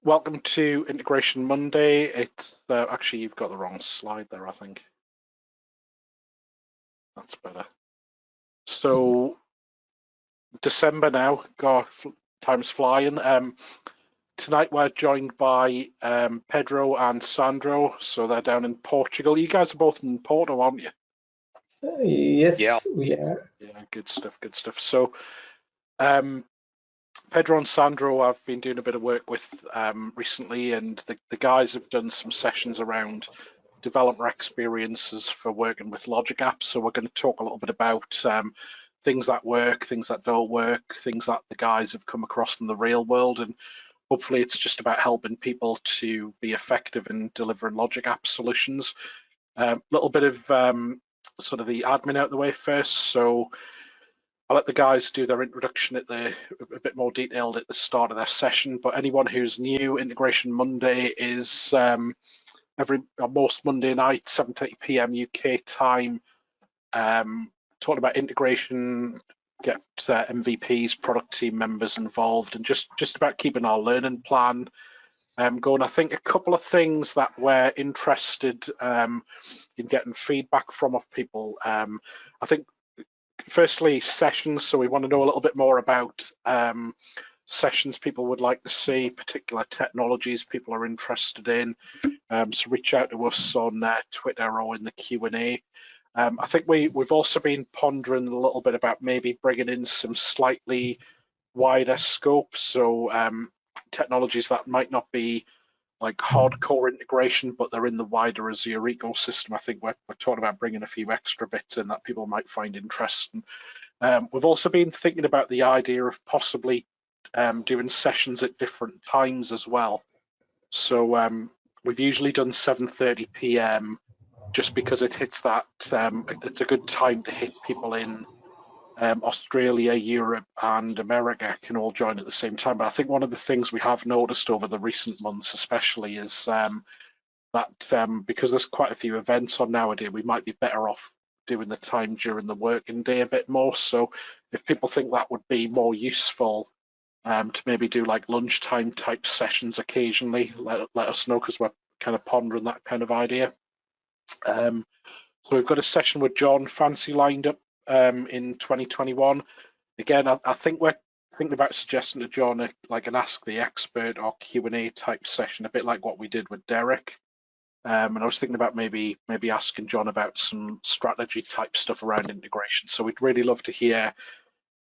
welcome to Integration Monday. It's actually, you've got the wrong slide there, I think. That's better. So December now, God, time's flying. Tonight we're joined by Pedro and Sandro, so they're down in Portugal. You guys are both in Porto, aren't you? Yes, yeah. We are. Yeah, good stuff, good stuff. So Pedro and Sandro I've been doing a bit of work with recently, and the guys have done some sessions around developer experiences for working with Logic apps. So we're going to talk a little bit about things that work, things that don't work, things that the guys have come across in the real world, and hopefully it's just about helping people to be effective in delivering Logic app solutions. A little bit of sort of the admin out of the way first. So I'll let the guys do their introduction a bit more detailed at the start of their session, but anyone who's new, Integration Monday is most Monday night, 7:30 p.m. UK time, talking about integration, get MVPs, product team members involved, and just about keeping our learning plan going. I think a couple of things that we're interested in getting feedback from of people. I think firstly, sessions. So we want to know a little bit more about sessions people would like to see, particular technologies people are interested in. So reach out to us on Twitter or in the Q&A. I think we've also been pondering a little bit about maybe bringing in some slightly wider scope. So technologies that might not be like hardcore integration, but they're in the wider Azure ecosystem. I think we're talking about bringing a few extra bits in that people might find interesting. We've also been thinking about the idea of possibly doing sessions at different times as well. So we've usually done 7:30 p.m. just because it hits that, it's a good time to hit people in Australia, Europe, and America can all join at the same time. But I think one of the things we have noticed over the recent months, especially, is that because there's quite a few events on nowadays, we might be better off doing the time during the working day a bit more. So if people think that would be more useful to maybe do like lunchtime type sessions occasionally, let us know, because we're kind of pondering that kind of idea. So we've got a session with John Fancy lined up in 2021. Again, I think we're thinking about suggesting to John like an Ask the Expert or Q&A type session, a bit like what we did with Derek. And I was thinking about maybe asking John about some strategy type stuff around integration. So we'd really love to hear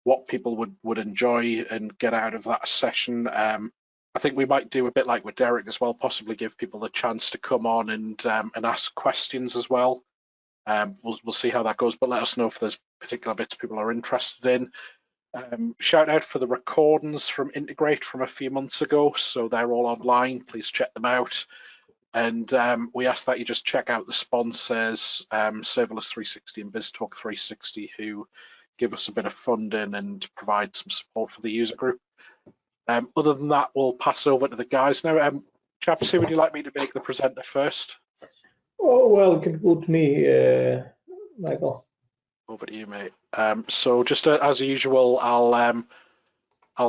what people would enjoy and get out of that session. I think we might do a bit like with Derek as well, possibly give people the chance to come on and ask questions as well. We'll see how that goes, but let us know if there's particular bits people are interested in. Shout out for the recordings from Integrate from a few months ago, so they're all online. Please check them out. And we ask that you just check out the sponsors, Serverless 360 and BizTalk 360, who give us a bit of funding and provide some support for the user group. Other than that, we'll pass over to the guys now. Chaps, who would you like me to make the presenter first? Oh, well, you can put me, Michael. Over to you, mate. So just as usual, I'll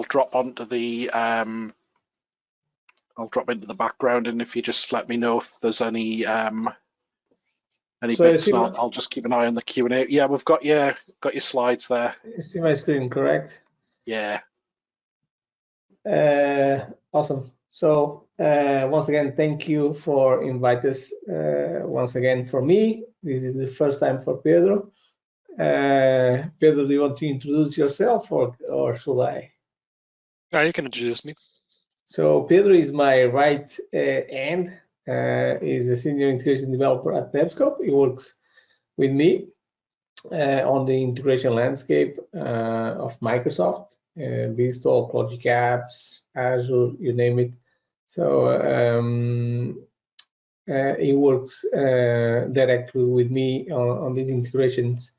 drop onto the I'll drop into the background, and if you just let me know if there's any bits, and I'll just keep an eye on the Q&A. Yeah, we've got your slides there. You see my screen, correct? Yeah. Awesome. So once again, thank you for inviting us. Once again, for me, this is the first time for Pedro. Pedro, do you want to introduce yourself, or should I? Yeah, you can introduce me. So Pedro is my right hand. He's a senior integration developer at Nebscope. He works with me on the integration landscape of Microsoft, BizTalk, Logic Apps, Azure, you name it. So he works directly with me on these integrations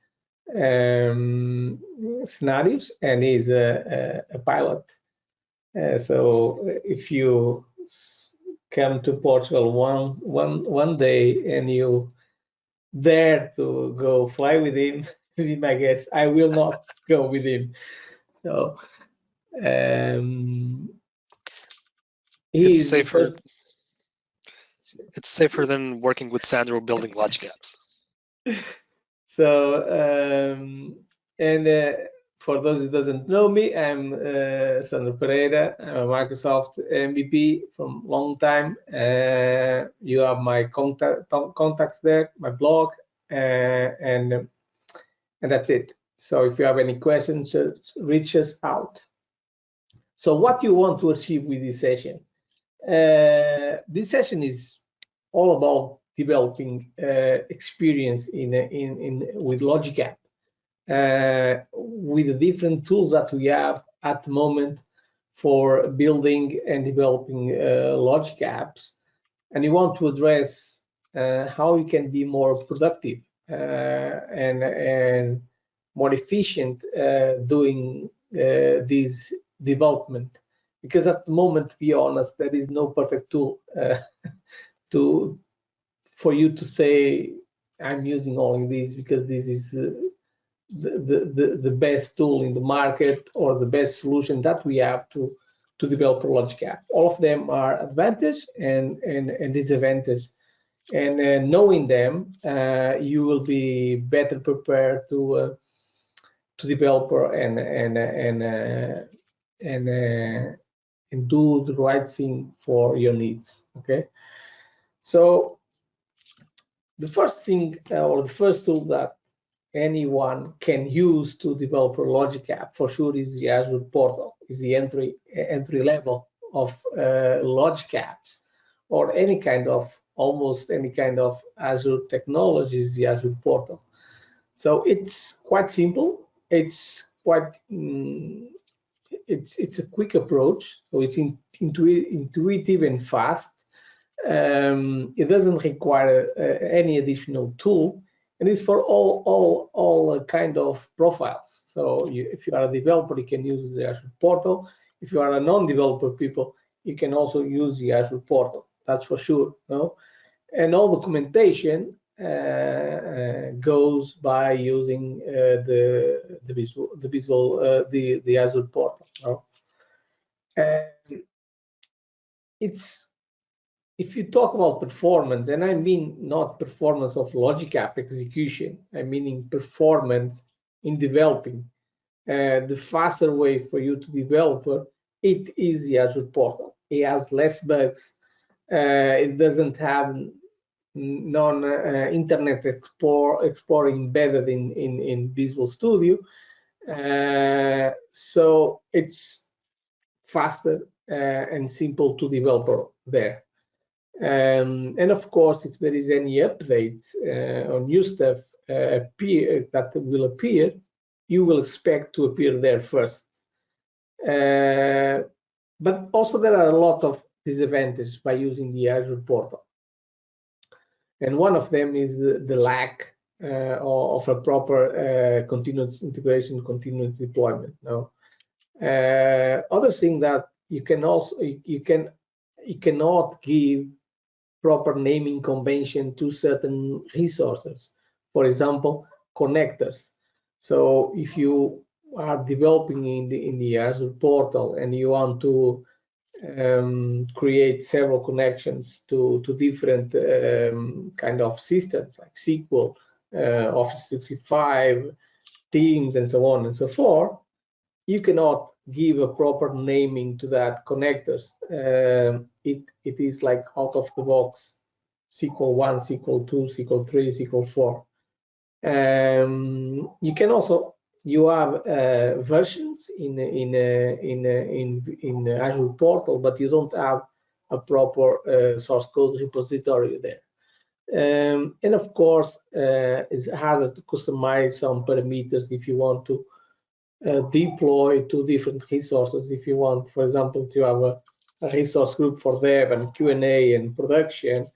scenarios, and he's a pilot. So if you come to Portugal one day and you dare to go fly with him, be my guest. I will not go with him. So It's safer. It's safer than working with Sandro building logic apps. So, for those who doesn't know me, I'm Sandro Pereira. I'm a Microsoft MVP from long time. You have my contacts there, my blog, and that's it. So if you have any questions, just reach us out. So what you want to achieve with this session? This session is all about developing experience with Logic App, with the different tools that we have at the moment for building and developing Logic Apps, and you want to address how you can be more productive and more efficient doing this development. Because at the moment, to be honest, there is no perfect tool for you to say I'm using only this because this is the best tool in the market or the best solution that we have to develop a Logic App. All of them are advantage and disadvantage, and knowing them, you will be better prepared to develop and do the right thing for your needs. Okay, so the first thing or the first tool that anyone can use to develop a Logic App for sure is the Azure portal. Is the entry level of Logic Apps or almost any kind of Azure technology is the Azure portal. So it's quite simple. It's quite it's a quick approach. So it's intuitive and fast. It doesn't require any additional tool, and it's for all kind of profiles. So if you are a developer, you can use the Azure portal. If you are a non-developer people, you can also use the Azure portal. That's for sure. No? And all documentation goes by using the Azure portal. No? If you talk about performance, and I mean not performance of Logic App execution, I mean performance in developing, the faster way for you to develop it is the Azure portal. It has less bugs. It doesn't have non-Internet Explorer embedded in Visual Studio. So it's faster and simple to develop there. And of course, if there is any updates or new stuff that will appear, you will expect to appear there first. But also there are a lot of disadvantages by using the Azure portal. And one of them is the lack of a proper continuous integration, continuous deployment. No. Other thing that you cannot give proper naming convention to certain resources. For example, connectors. So if you are developing in the Azure portal and you want to create several connections to different kind of systems like SQL, Office 365, Teams, and so on and so forth, you cannot give a proper naming to that connectors. It is like out of the box SQL 1, SQL 2, SQL 3, SQL 4. You can also have versions in Azure portal, but you don't have a proper source code repository there. And of course, it's harder to customize some parameters if you want to deploy to different resources. If you want, for example, to have a resource group for dev and Q&A and production,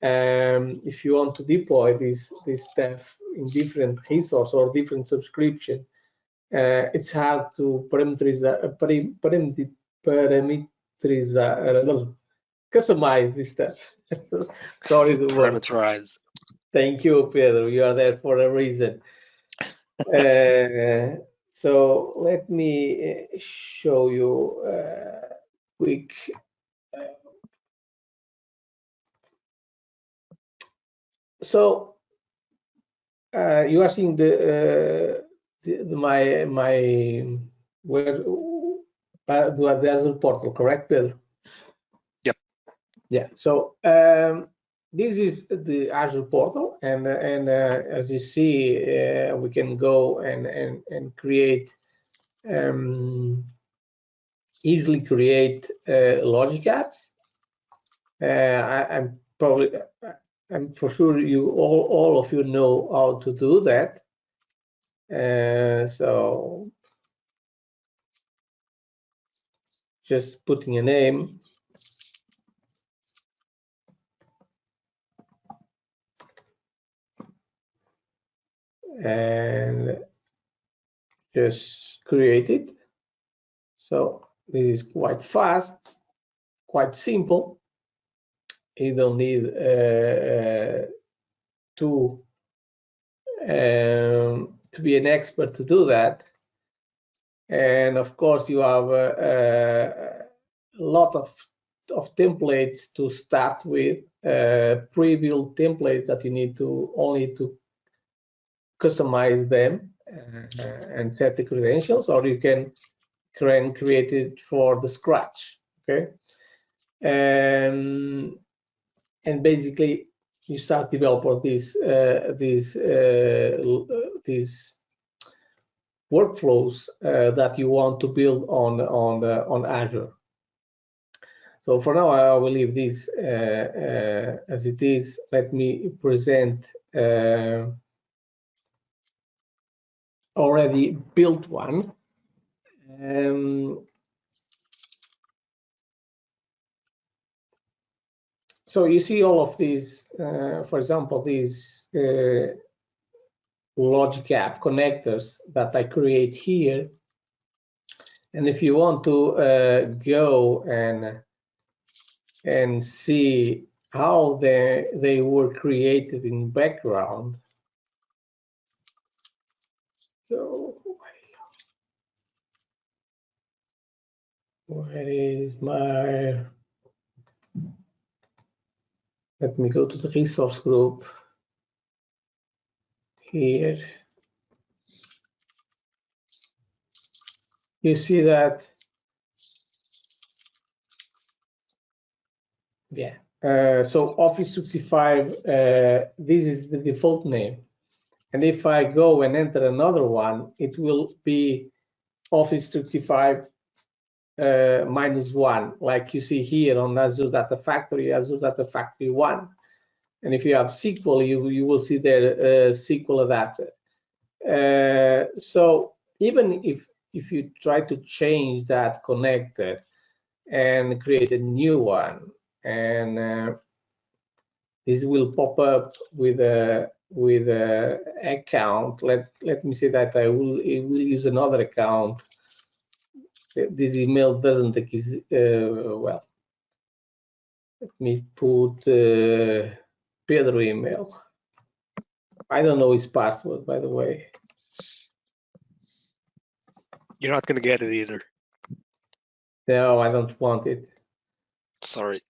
if you want to deploy this stuff in different resource or different subscription, it's hard to customize this stuff. Sorry, the word. Parameterize. Thank you, Pedro. You are there for a reason. So let me show you quick So you are seeing the the Azure portal, correct, Pedro? Yep. Yeah. So this is the Azure portal, and as you see, we can go and create easily create logic apps. I'm for sure you all of you know how to do that. So just putting a name. And just create it. So this is quite fast, quite simple. You don't need to be an expert to do that. And of course, you have a lot of templates to start with, pre-built templates that you need to only to customize them and set the credentials, or you can create it for the scratch. Okay, and basically you start developing these workflows that you want to build on Azure. So for now, I will leave this as it is. Let me present already built one. So you see all of these, for example, these logic app connectors that I create here. And if you want to go and see how they were created in background. So where is my, let me go to the resource group here. You see that, yeah. So Office 365, this is the default name. And if I go and enter another one, it will be Office 365 -1, like you see here on Azure Data Factory, Azure Data Factory 1. And if you have SQL, you will see there SQL adapter. So even if you try to change that connector and create a new one, and this will pop up with a account. Let me say that it will use another account. This email doesn't exist. Well, let me put Pedro email. I don't know his password, by the way. You're not going to get it either. No, I don't want it. Sorry.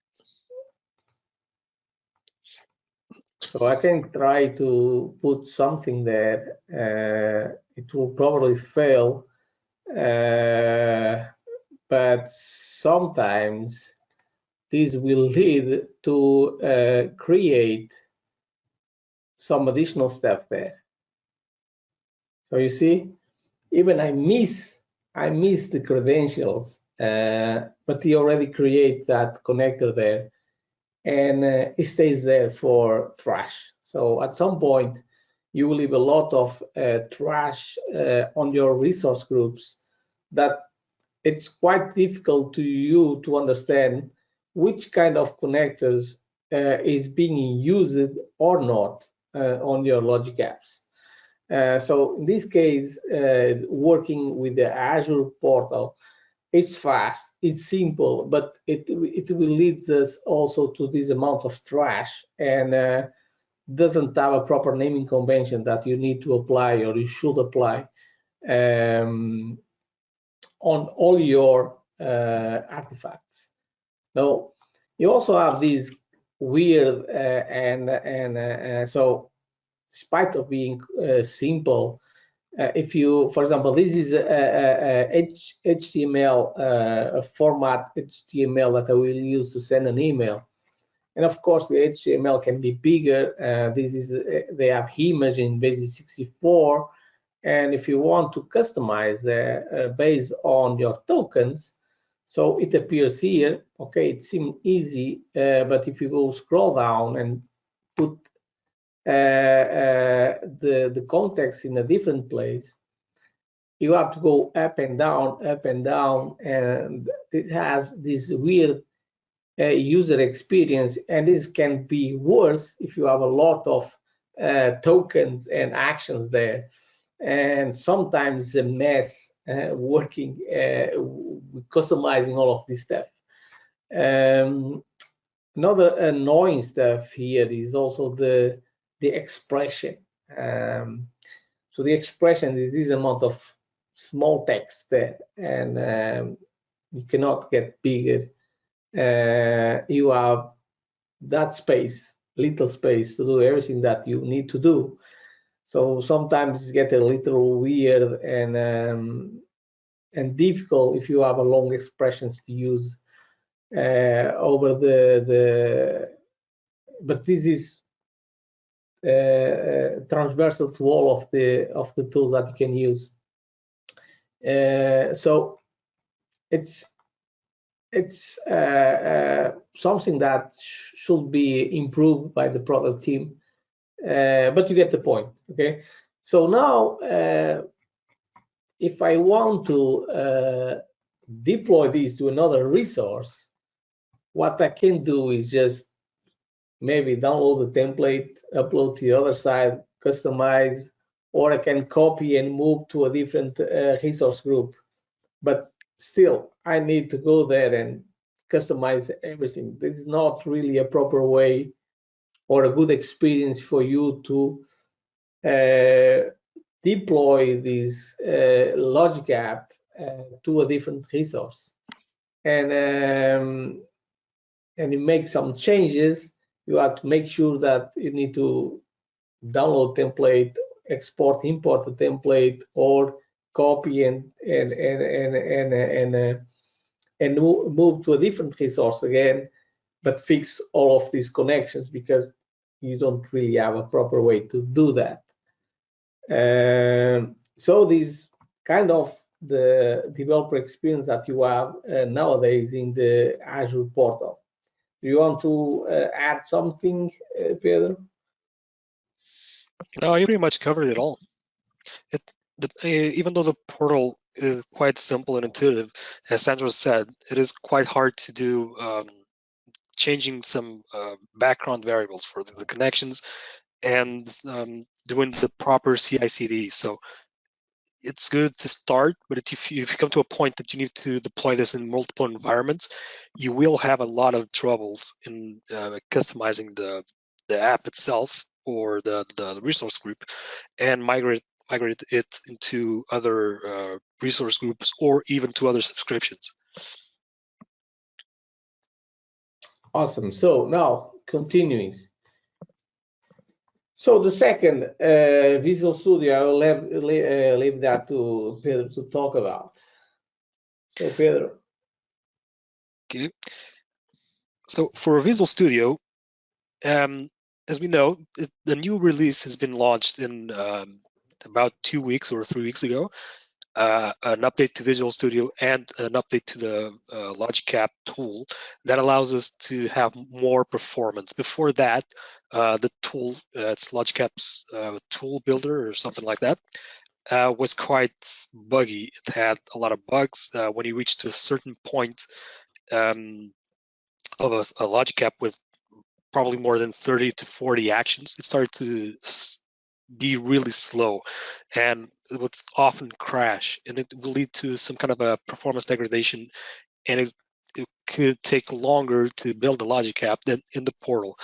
So I can try to put something there. It will probably fail, but sometimes this will lead to create some additional stuff there. So you see, even I miss the credentials, but he already create that connector there, and it stays there for trash. So at some point, you will leave a lot of trash on your resource groups that it's quite difficult to you to understand which kind of connectors is being used or not on your logic apps. So in this case, working with the Azure portal, it's fast, it's simple, but it will lead us also to this amount of trash, and doesn't have a proper naming convention that you need to apply or you should apply on all your artifacts. Now, you also have these weird, so despite of being simple, if you, for example, this is a HTML format HTML that I will use to send an email, and of course the HTML can be bigger. This is they have image in Basic 64, and if you want to customize based on your tokens, so it appears here. Okay, it seems easy, but if you go scroll down and put the context in a different place, you have to go up and down, and it has this weird user experience, and this can be worse if you have a lot of tokens and actions there, and sometimes a mess working customizing all of this stuff. Another annoying stuff here is also the expression. So the expression is this amount of small text there, and you cannot get bigger. You have that space, little space to do everything that you need to do. So sometimes it gets a little weird and difficult if you have a long expressions to use over but this is transversal to all of the tools that you can use. So it's something that should be improved by the product team, but you get the point. Okay, so now if I want to deploy this to another resource, what I can do is just maybe download the template, upload to the other side, customize, or I can copy and move to a different resource group. But still, I need to go there and customize everything. This is not really a proper way or a good experience for you to deploy this logic app to a different resource. And you make some changes, you have to make sure that you need to download template, export, import the template, or copy and move to a different resource again, but fix all of these connections because you don't really have a proper way to do that. So this kind of the developer experience that you have nowadays in the Azure portal. Do you want to add something, Pedro? No, you pretty much covered it all. Even though the portal is quite simple and intuitive, as Sandro said, it is quite hard to do changing some background variables for the connections and doing the proper CI/CD. So it's good to start, but if you come to a point that you need to deploy this in multiple environments, you will have a lot of troubles in customizing the app itself or the resource group and migrate it into other resource groups or even to other subscriptions. Awesome. So now continuing. So the second, Visual Studio, I will leave that to Pedro to talk about. So Pedro. Okay. So for Visual Studio, as we know, the new release has been launched in about 2 weeks or 3 weeks ago. An update to Visual Studio and an update to the Logic App tool that allows us to have more performance. Before that, the tool, it's Logic App's tool builder or something like that, was quite buggy. It had a lot of bugs. When you reached to a certain point of a Logic App with probably more than 30 to 40 actions, it started to be really slow and it would often crash, and it will lead to some kind of a performance degradation, and it could take longer to build the Logic App than in the portal.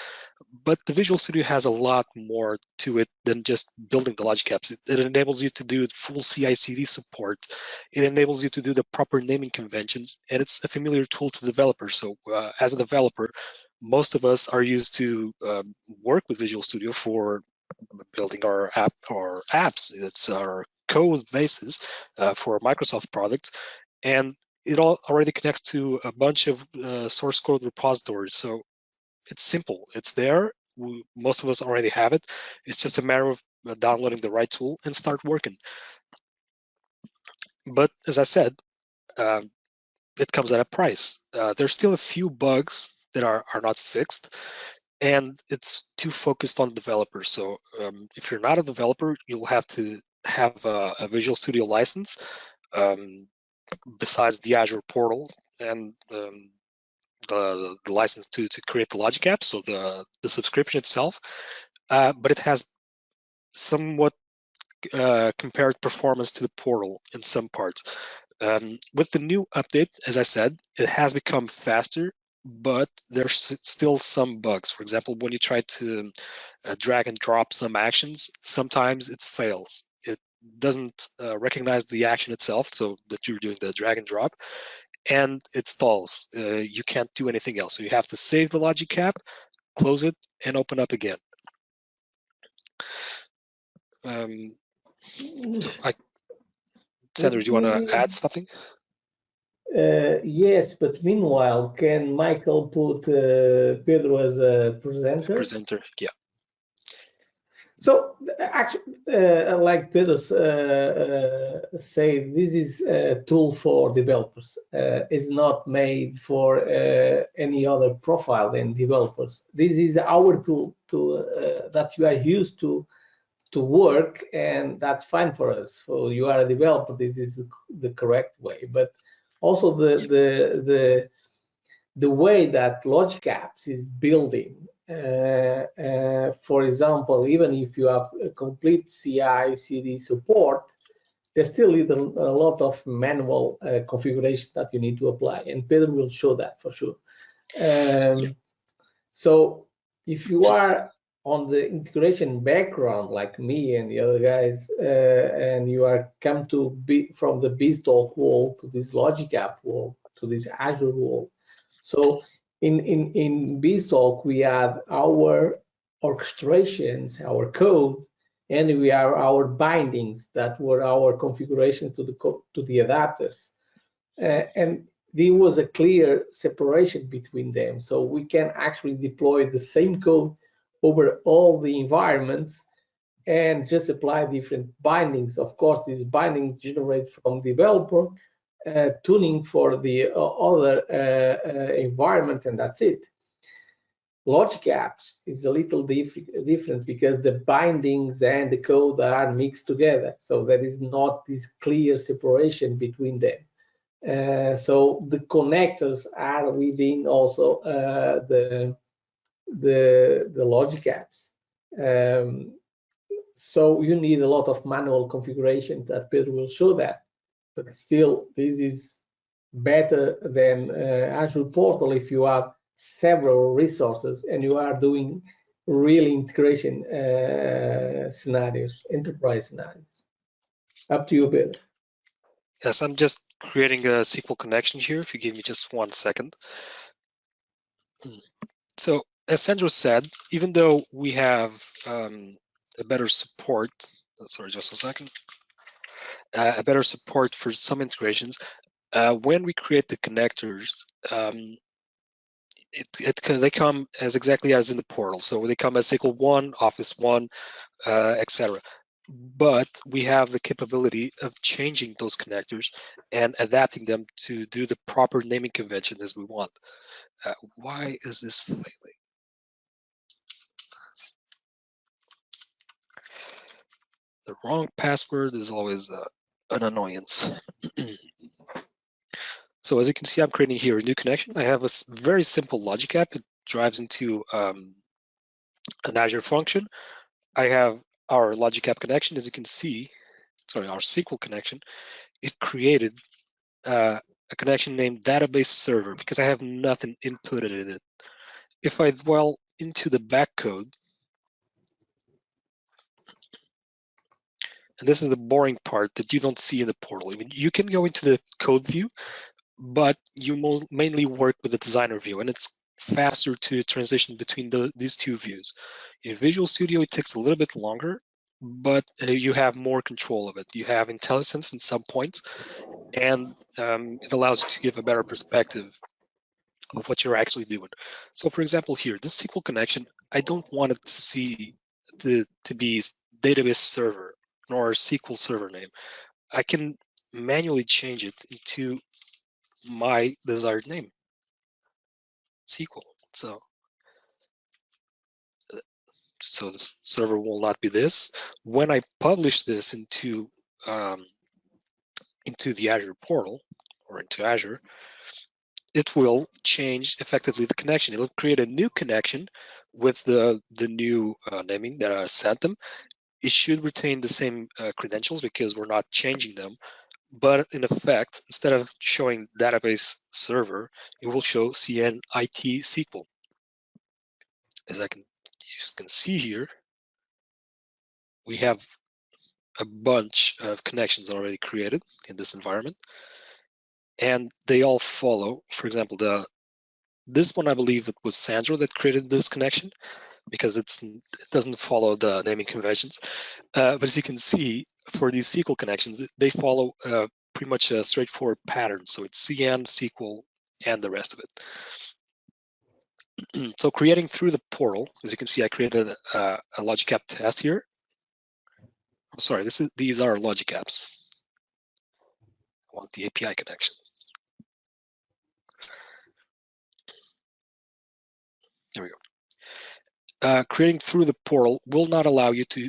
But the Visual Studio has a lot more to it than just building the Logic Apps. It enables you to do full CI/CD support. It enables you to do the proper naming conventions, and it's a familiar tool to developers. So as a developer, most of us are used to work with Visual Studio for building our apps. It's our code basis for Microsoft products, and it already connects to a bunch of source code repositories. So it's simple. It's there. Most of us already have it. It's just a matter of downloading the right tool and start working. But as I said, it comes at a price. There's still a few bugs that are not fixed, and it's too focused on developers. So if you're not a developer, you'll have to have a Visual Studio license besides the Azure portal and the license to create the Logic app, so the subscription itself. But it has somewhat compared performance to the portal in some parts. With the new update, as I said, it has become faster, but there's still some bugs. For example, when you try to drag and drop some actions, sometimes it fails. It doesn't recognize the action itself, so that you're doing the drag and drop, and it stalls. You can't do anything else. So you have to save the Logic app, close it, and open up again. Sandra, do you want to add something? Yes, but meanwhile, can Michael put Pedro as a presenter? Presenter, yeah. So actually, like Pedro say, this is a tool for developers. It's not made for any other profile than developers. This is our tool that you are used to work, and that's fine for us. So you are a developer, this is the correct way. But also the way that Logic Apps is building, for example, even if you have a complete CI/CD support, there's still a lot of manual configuration that you need to apply, and Pedro will show that for sure. So if you are on the integration background like me and the other guys, and you are come to from the Beanstalk world to this Logic App world to this Azure world. So in Beanstalk we have our orchestrations, our code, and we have our bindings that were our configurations to the adapters, and there was a clear separation between them. So we can actually deploy the same code over all the environments and just apply different bindings. Of course, these bindings generate from developer tuning for the other environment, and that's it. Logic Apps is a little different because the bindings and the code are mixed together, so there is not this clear separation between them. So the connectors are within also the Logic Apps. So you need a lot of manual configuration that Pedro will show that, but still this is better than Azure Portal if you have several resources and you are doing really integration scenarios, enterprise scenarios. Up to you, Pedro. Yes, I'm just creating a SQL connection here, if you give me just 1 second. So as Sandro said, even though we have a better support, sorry, just a second, a better support for some integrations, when we create the connectors, they come as exactly as in the portal. So they come as SQL 1, Office 1, etc. But we have the capability of changing those connectors and adapting them to do the proper naming convention as we want. Why is this failing? The wrong password is always an annoyance. So as you can see, I'm creating here a new connection. I have a very simple Logic app. It drives into an Azure function. I have our Logic app connection. As you can see, sorry, our SQL connection. It created a connection named database server because I have nothing inputted in it. If I dwell into the back code, and this is the boring part that you don't see in the portal. I mean, you can go into the code view, but you mainly work with the designer view, and it's faster to transition between these two views. In Visual Studio, it takes a little bit longer, but you have more control of it. You have IntelliSense in some points, and it allows you to give a better perspective of what you're actually doing. So for example, here, this SQL connection, I don't want it to be database server nor SQL server name. I can manually change it into my desired name, SQL. So the server will not be this. When I publish this into the Azure portal or into Azure, it will change effectively the connection. It'll create a new connection with the new naming that I sent them. It should retain the same credentials because we're not changing them. But in effect, instead of showing database server, it will show CN IT SQL. As you can see here, we have a bunch of connections already created in this environment, and they all follow. For example, this one, I believe it was Sandro that created this connection because it doesn't follow the naming conventions. But as you can see, for these SQL connections, they follow pretty much a straightforward pattern. So it's CN, SQL, and the rest of it. So creating through the portal, as you can see, I created a logic app test here. Oh, sorry, these are logic apps. I want the API connections. There we go. Creating through the portal will not allow you to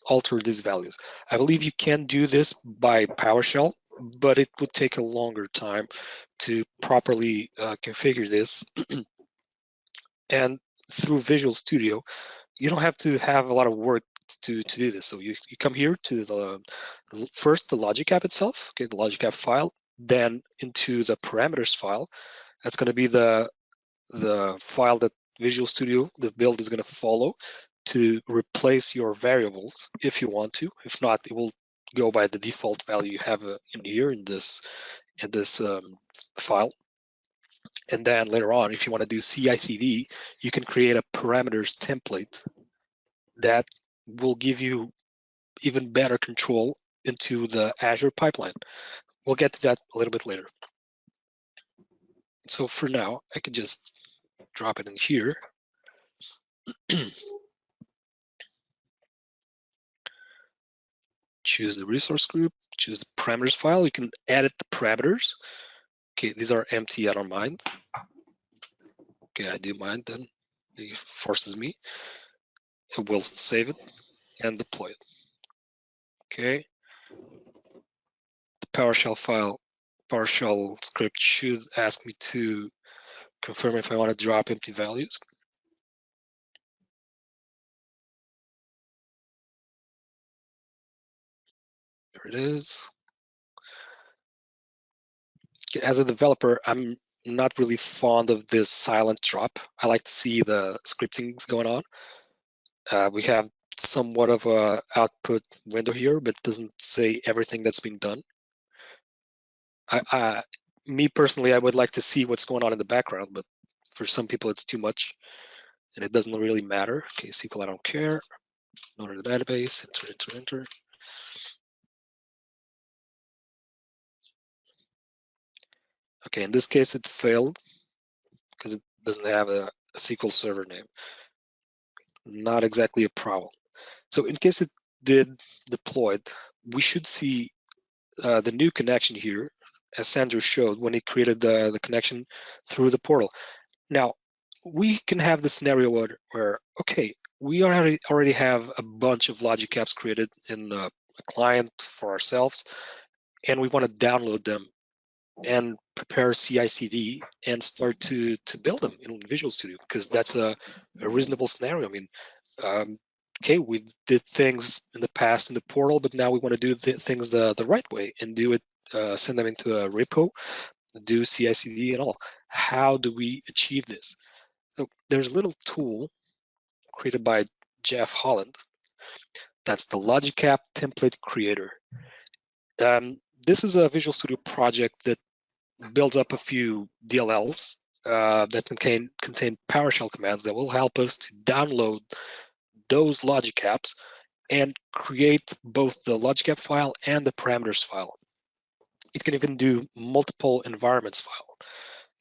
alter these values. I believe you can do this by PowerShell, but it would take a longer time to properly configure this. And through Visual Studio, you don't have to have a lot of work to do this. So you come here to first the logic app itself, okay, the logic app file, then into the parameters file. That's going to be the file that Visual Studio, the build, is going to follow to replace your variables if you want to. If not, it will go by the default value you have in here in this file. And then later on, if you want to do CI/CD, you can create a parameters template that will give you even better control into the Azure pipeline. We'll get to that a little bit later. So for now, I can just drop it in here. Choose the resource group, choose the parameters file. You can edit the parameters. Okay, these are empty, I don't mind. Okay, I do mind then. It forces me. It will save it and deploy it. Okay. The PowerShell script should ask me to confirm if I want to drop empty values. There it is. As a developer, I'm not really fond of this silent drop. I like to see the scripting going on. We have somewhat of a output window here, but doesn't say everything that's been done. Me personally, I would like to see what's going on in the background, but for some people it's too much and it doesn't really matter. Okay, SQL, I don't care. Node in the database, enter. Okay, in this case it failed because it doesn't have a SQL server name. Not exactly a problem. So in case it did deployed, we should see the new connection here, as Sandro showed when he created the connection through the portal. Now, we can have the scenario where okay, we already have a bunch of logic apps created in a client for ourselves, and we want to download them and prepare CI/CD and start to build them in Visual Studio, because that's a reasonable scenario. I mean, okay, we did things in the past in the portal, but now we want to do things the right way and do it, send them into a repo, do CI/CD and all. How do we achieve this? So there's a little tool created by Jeff Holland. That's the Logic App Template Creator. This is a Visual Studio project that builds up a few DLLs that contain PowerShell commands that will help us to download those logic apps and create both the logic app file and the parameters file. It can even do multiple environments file.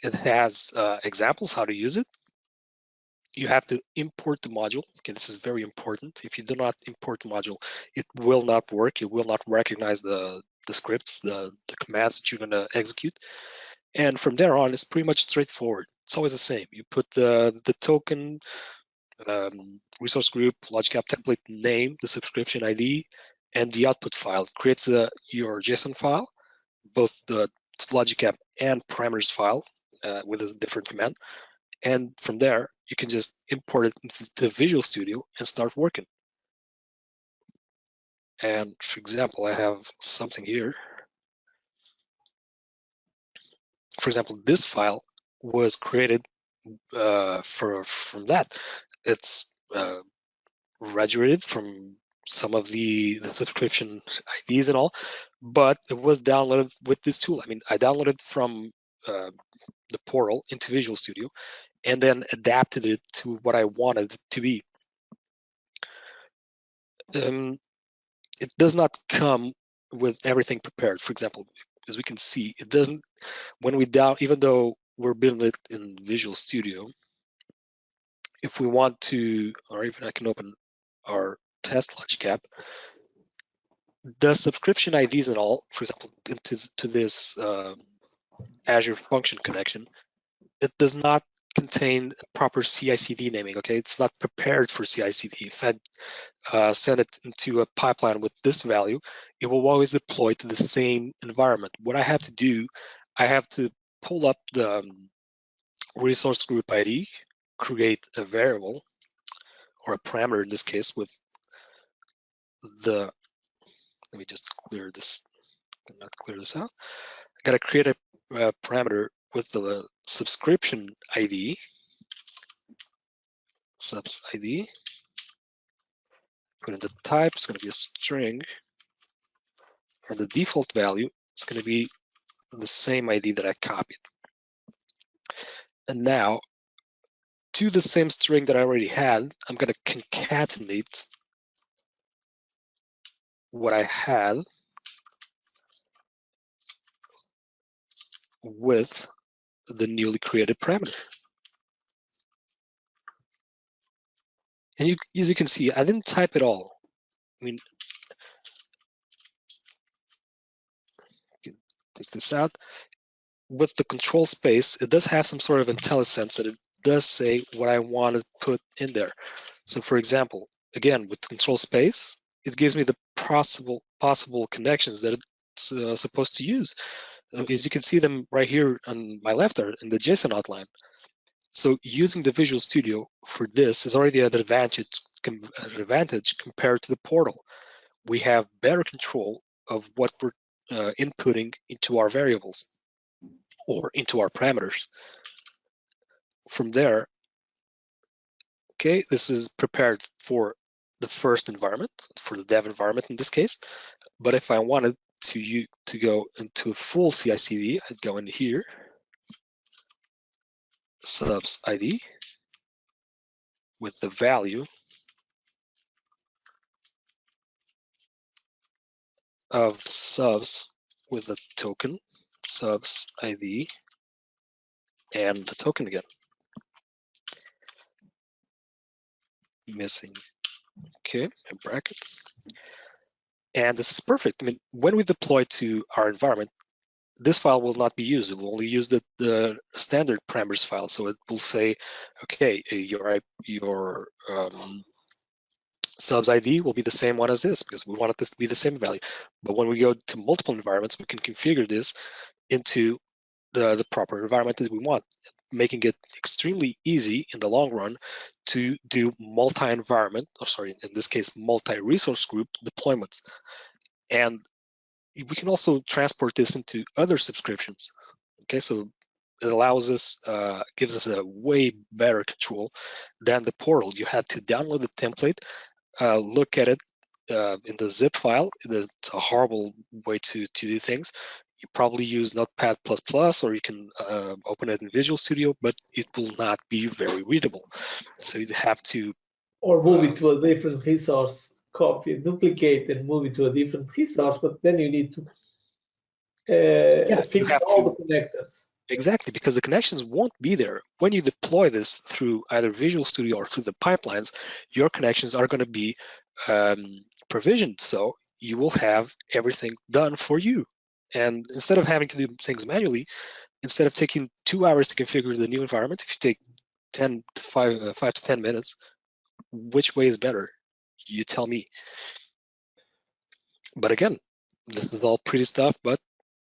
It has examples how to use it. You have to import the module. Okay, this is very important. If you do not import the module, it will not work. It will not recognize the scripts, the commands that you're going to execute. And from there on, it's pretty much straightforward. It's always the same. You put the token, resource group, logic app template name, the subscription ID, and the output file. It creates your JSON file, both the logic app and parameters file with a different command. And from there, you can just import it into Visual Studio and start working. And for example, I have something here. For example, this file was created from that. It's graduated from some of the subscription IDs and all, but it was downloaded with this tool. I mean, I downloaded from the portal into Visual Studio and then adapted it to what I wanted it to be. It does not come with everything prepared. For example, as we can see, it doesn't, when we even though we're building it in Visual Studio, if we want to, or even I can open our test logic app, the subscription IDs and all, for example, to this Azure function connection, it does not contain proper CI/CD naming. Okay, it's not prepared for CI/CD. If I send it into a pipeline with this value, it will always deploy to the same environment. What I have to do, I have to pull up the resource group ID, create a variable or a parameter in this case with the, let me just clear this, not clear this out. I gotta create a parameter with the subscription ID, subs ID, put in the type, it's gonna be a string, and the default value is gonna be the same ID that I copied. And now, to the same string that I already had, I'm gonna concatenate what I had with the newly created parameter. And as you can see, I didn't type it all. I mean, you can take this out. With the control space, it does have some sort of IntelliSense that it does say what I want to put in there. So for example, again, with control space, it gives me the possible connections that it's supposed to use. As you can see them right here on my left are in the JSON outline. So using the Visual Studio for this is already an advantage compared to the portal. We have better control of what we're inputting into our variables or into our parameters. From there, okay, this is prepared for the first environment, for the dev environment in this case. But if I wanted to go into full CI/CD, I'd go in here, subs ID, with the value of subs with the token, subs ID, and the token again. Missing, okay, a bracket. And this is perfect. I mean, when we deploy to our environment, this file will not be used. It will only use the standard parameters file. So it will say, okay, your subs ID will be the same one as this because we want this to be the same value. But when we go to multiple environments, we can configure this into the proper environment that we want, making it extremely easy in the long run to do multi-environment, or sorry, in this case, multi-resource group deployments. And we can also transport this into other subscriptions. Okay, so it allows us, gives us a way better control than the portal. You had to download the template, look at it in the zip file. It's a horrible way to do things. You probably use Notepad++, or you can open it in Visual Studio, but it will not be very readable. So you have to or move it to a different resource, copy, duplicate, and move it to a different resource. But then you need to fix all the connectors. Exactly, because the connections won't be there. When you deploy this through either Visual Studio or through the pipelines, your connections are going to be provisioned. So you will have everything done for you. And instead of having to do things manually, instead of taking 2 hours to configure the new environment, if you take 5 to 10 minutes, which way is better? You tell me. But again, this is all pretty stuff, but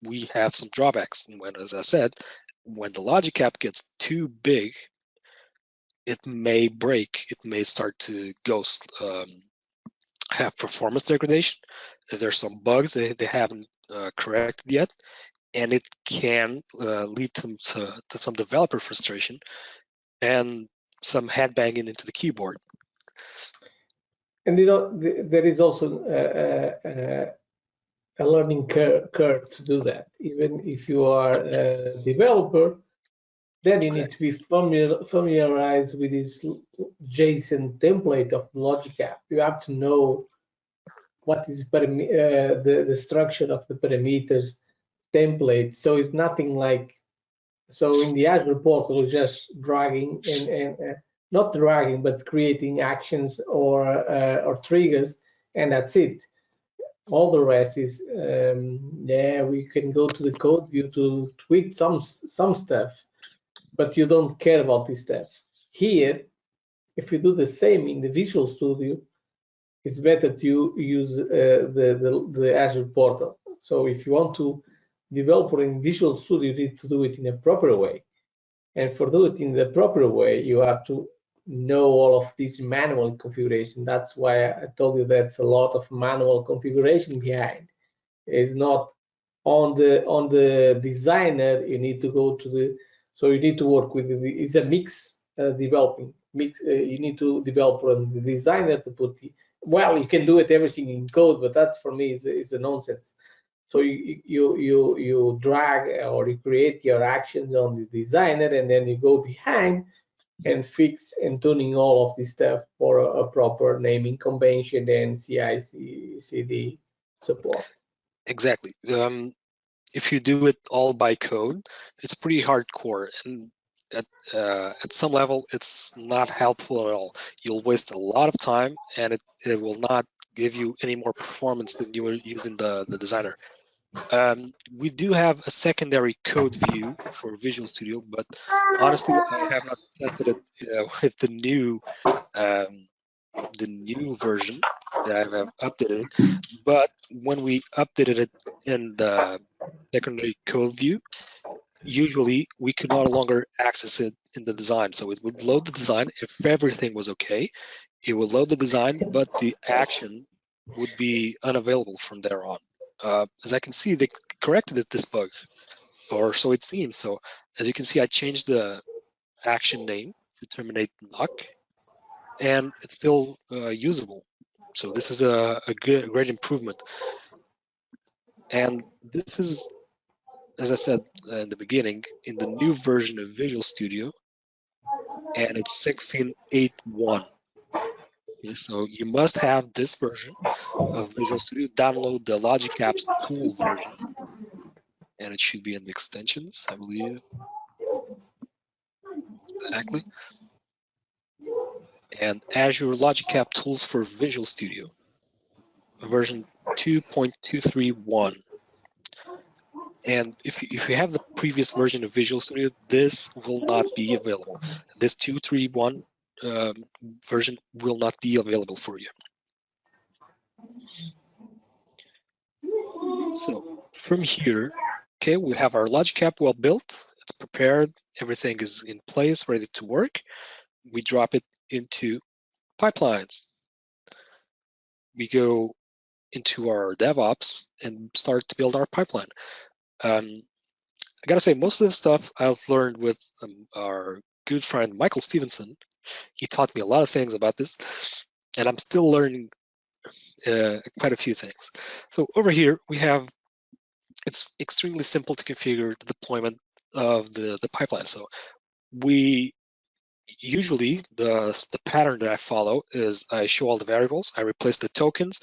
we have some drawbacks. When, as I said, when the logic app gets too big, it may break. It may start to go have performance degradation. There's some bugs they haven't corrected yet, and it can lead to some developer frustration and some head banging into the keyboard. And there is also a learning curve to do that. Even if you are a developer, then you need to be familiarized with this JSON template of Logic App. You have to know what is the structure of the parameters template. So it's nothing like, so in the Azure portal, just dragging and not dragging, but creating actions or triggers, and that's it. All the rest is, we can go to the code view to tweak some stuff, but you don't care about this stuff. Here, if you do the same in the Visual Studio, it's better to use the Azure portal. So if you want to develop in Visual Studio, you need to do it in a proper way. And for do it in the proper way, you have to know all of this manual configuration. That's why I told you that's a lot of manual configuration behind. It's not on the designer. You need to go to the, so you need to work with it's a mix developing mix. You need to develop on the designer to put the, well, you can do it everything in code, but that for me is a nonsense. So you drag or you create your actions on the designer, and then you go behind and fix and tuning all of this stuff for a proper naming convention and CI/CD support. Exactly. If you do it all by code, it's pretty hardcore, and at some level, it's not helpful at all. You'll waste a lot of time, and it will not give you any more performance than you were using the designer. We do have a secondary code view for Visual Studio, but honestly, I have not tested it with the new version that I have updated. But when we updated it in the secondary code view, usually we could no longer access it in the design. So it would load the design if everything was okay. It would load the design, but the action would be unavailable from there on. As I can see, they corrected this bug, or so it seems. So as you can see, I changed the action name to terminate knock, and it's still usable. So this is a great improvement. And this is, as I said in the beginning, in the new version of Visual Studio, and it's 16.8.1. Okay, so you must have this version of Visual Studio. Download the Logic Apps tool version, and it should be in the extensions, I believe. Exactly. And Azure Logic App Tools for Visual Studio, version 2.231. And if you have the previous version of Visual Studio, this will not be available. This 2.3.1 version will not be available for you. So from here, okay, we have our Logic App well built. It's prepared. Everything is in place, ready to work. We drop it into pipelines. We go into our DevOps and start to build our pipeline. I gotta say, most of the stuff I've learned with our good friend Michael Stevenson. He taught me a lot of things about this, and I'm still learning quite a few things. So over here we have it's extremely simple to configure the deployment of the pipeline. So we usually the pattern that I follow is I show all the variables, I replace the tokens,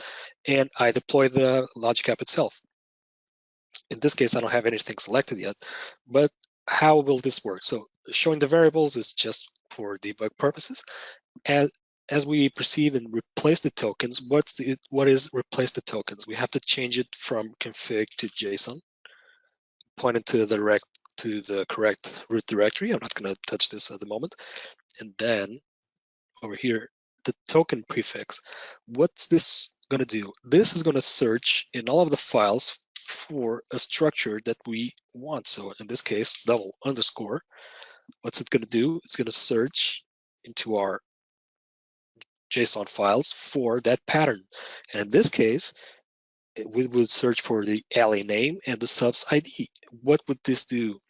and I deploy the logic app itself. In this case, I don't have anything selected yet, but how will this work? So showing the variables is just for debug purposes. As we proceed and replace the tokens, what is replace the tokens? We have to change it from config to JSON, pointing to the correct root directory. I'm not going to touch this at the moment. And then over here, the token prefix. What's this going to do? This is going to search in all of the files for a structure that we want. So in this case, double underscore. What's it going to do? It's going to search into our JSON files for that pattern. And in this case, we would search for the LA name and the subs ID. What would this do?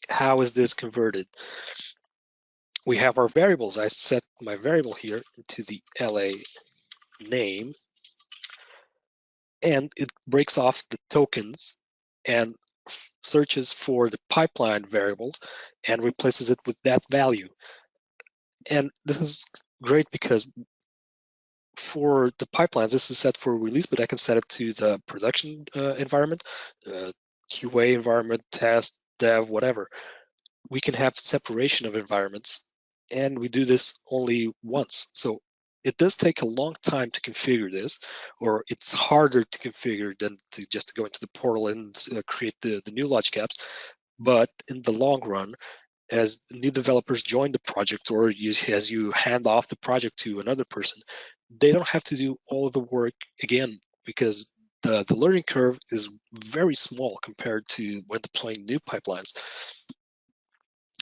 How is this converted? We have our variables. I set my variable here to the LA name, and it breaks off the tokens and searches for the pipeline variables and replaces it with that value. And this is great because for the pipelines, this is set for release, but I can set it to the production environment, QA environment, test, dev, whatever. We can have separation of environments, and we do this only once. So it does take a long time to configure this, or it's harder to configure than to just go into the portal and create the new logic apps. But in the long run, as new developers join the project, or as you hand off the project to another person, they don't have to do all of the work again, because the learning curve is very small compared to when deploying new pipelines.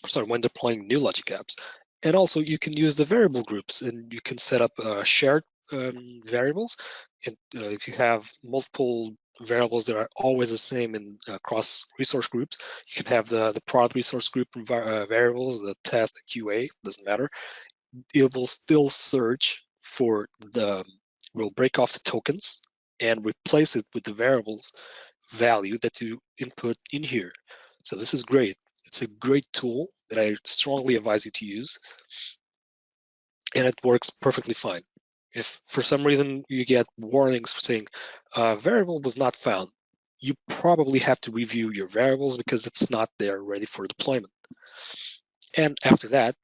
Sorry, when deploying new logic apps. And also you can use the variable groups, and you can set up shared variables. And if you have multiple variables that are always the same in across resource groups, you can have the prod resource group variables, the test, the QA, doesn't matter. It will still search for will break off the tokens and replace it with the variables value that you input in here. So this is great. It's a great tool that I strongly advise you to use, and it works perfectly fine. If for some reason you get warnings saying variable was not found, you probably have to review your variables because it's not there ready for deployment. And after that,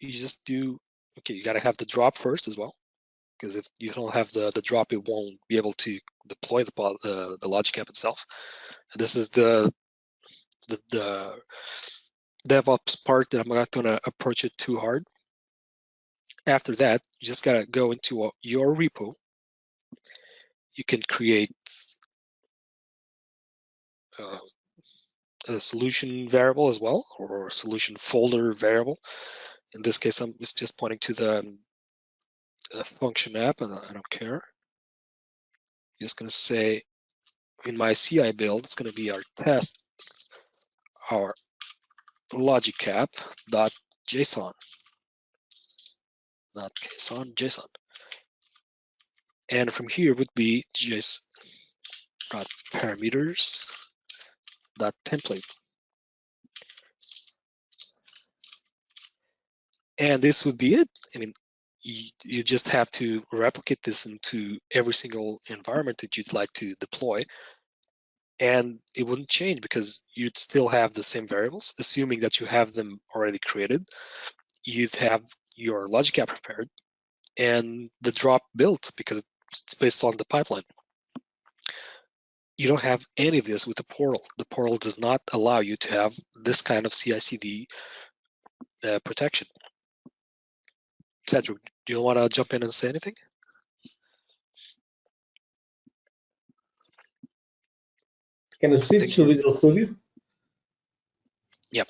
you just do, okay, you gotta have the drop first as well, because if you don't have the drop, it won't be able to deploy the logic app itself. And this is the DevOps part that I'm not going to approach it too hard. After that, you just got to go into your repo. You can create a solution variable as well, or a solution folder variable. In this case, I'm just pointing to the function app, and I don't care. I'm just going to say in my CI build, it's going to be our test, our logic app dot JSON, not JSON. And from here would be parameters dot template. And this would be it. I mean, you just have to replicate this into every single environment that you'd like to deploy, and it wouldn't change because you'd still have the same variables, assuming that you have them already created. You'd have your logic app prepared and the drop built because it's based on the pipeline. You don't have any of this with the portal. The portal does not allow you to have this kind of CI/CD protection. Cedric, do you want to jump in and say anything? Can you switch to Visual Studio? Yep.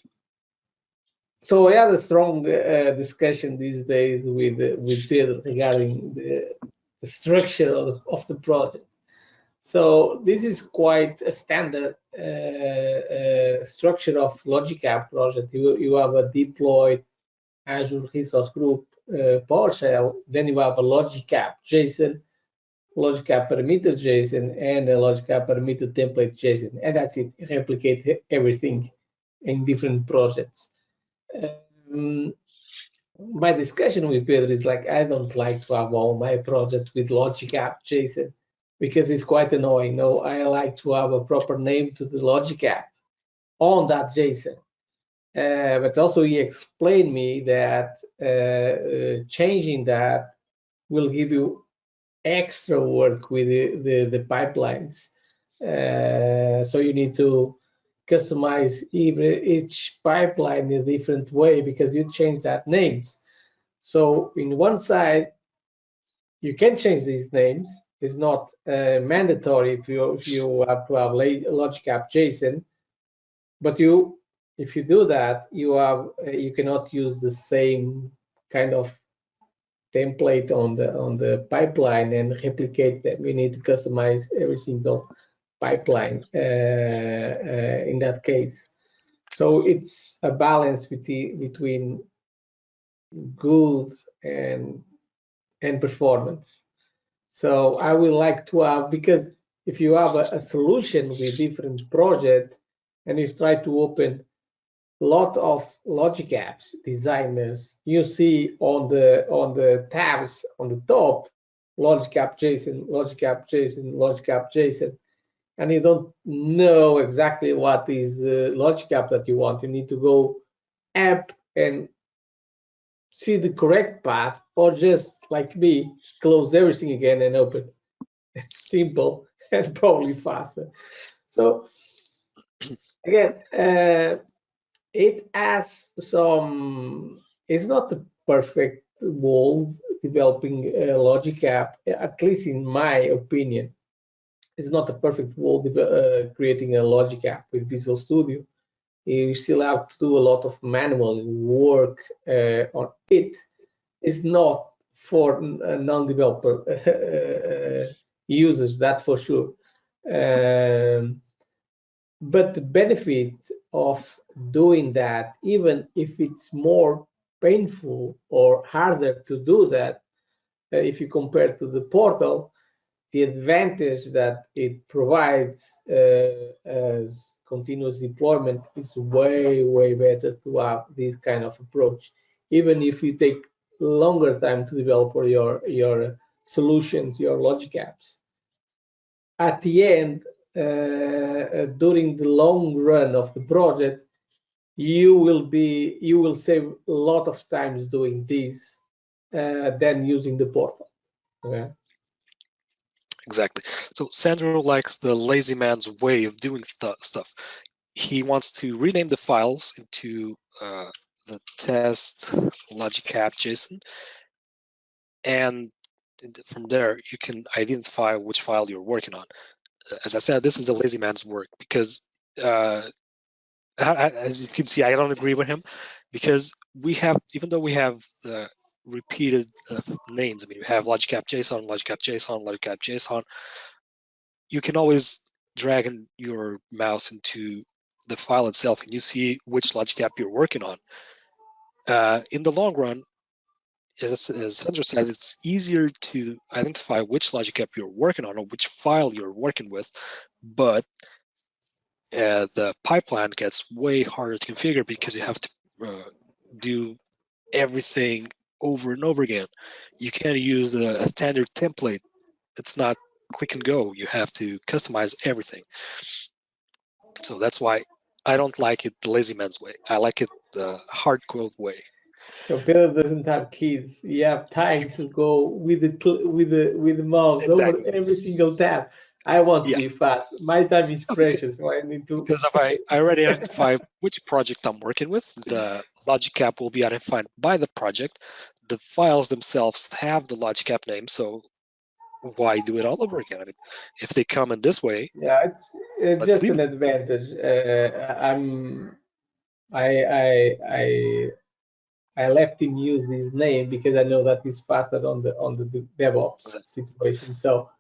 So I had a strong discussion these days with Pedro regarding the structure of the project. So this is quite a standard structure of logic app project. You have a deployed Azure resource group PowerShell, then you have a logic app JSON, logic app parameter JSON and a logic app parameter template JSON, and that's it. Replicate everything in different projects. My discussion with Pedro is like, I don't like to have all my projects with logic app JSON because it's quite annoying. No, I like to have a proper name to the logic app on that JSON. But also he explained me that changing that will give you extra work with the pipelines. So you need to customize each pipeline in a different way because you change that names. So in one side, you can change these names. It's not mandatory if you have to have logic app JSON, but if you do that, you cannot use the same kind of template on the pipeline and replicate that. We need to customize every single pipeline in that case. So it's a balance between good and performance. So I would like to have, because if you have a solution with different projects and you try to open a lot of logic apps designers, you see on the tabs on the top, logic app JSON, logic app JSON, logic app JSON, and you don't know exactly what is the logic app that you want. You need to go app and see the correct path, or just like me, close everything again and open. It's simple and probably faster. So again, it has some, it's not the perfect wall developing a logic app, at least in my opinion. It's not a perfect wall creating a logic app with Visual Studio. You still have to do a lot of manual work on it. It's not for non-developer users, that for sure. But the benefit of doing that, even if it's more painful or harder to do that, if you compare to the portal, the advantage that it provides as continuous deployment is way better to have this kind of approach. Even if you take longer time to develop your solutions, your logic apps, at the end, during the long run of the project, you will save a lot of times doing this than using the portal. Okay. Exactly. So Sandro likes the lazy man's way of doing stuff. He wants to rename the files into the test logic app JSON, and from there you can identify which file you're working on. As I said, this is the lazy man's work, because as you can see, I don't agree with him, because we have, even though we have repeated names, I mean, we have logic app JSON, logic app JSON, logic app JSON, you can always drag your mouse into the file itself and you see which logic app you're working on. In the long run, as Sandro said, it's easier to identify which logic app you're working on or which file you're working with, but the pipeline gets way harder to configure because you have to do everything over and over again. You can't use a standard template. It's not click and go. You have to customize everything. So that's why I don't like it the lazy man's way. I like it the hard-code way. So Pedro doesn't have kids. You have time to go with the mouse Exactly. over every single tab. I want to be fast. My time is precious, so I need to. Because if I already identify which project I'm working with, the logic app will be identified by the project. The files themselves have the logic app name, so why do it all over again? I mean, if they come in this way, yeah, it's just an it. advantage. I left him use this name because I know that he's faster on the DevOps situation. So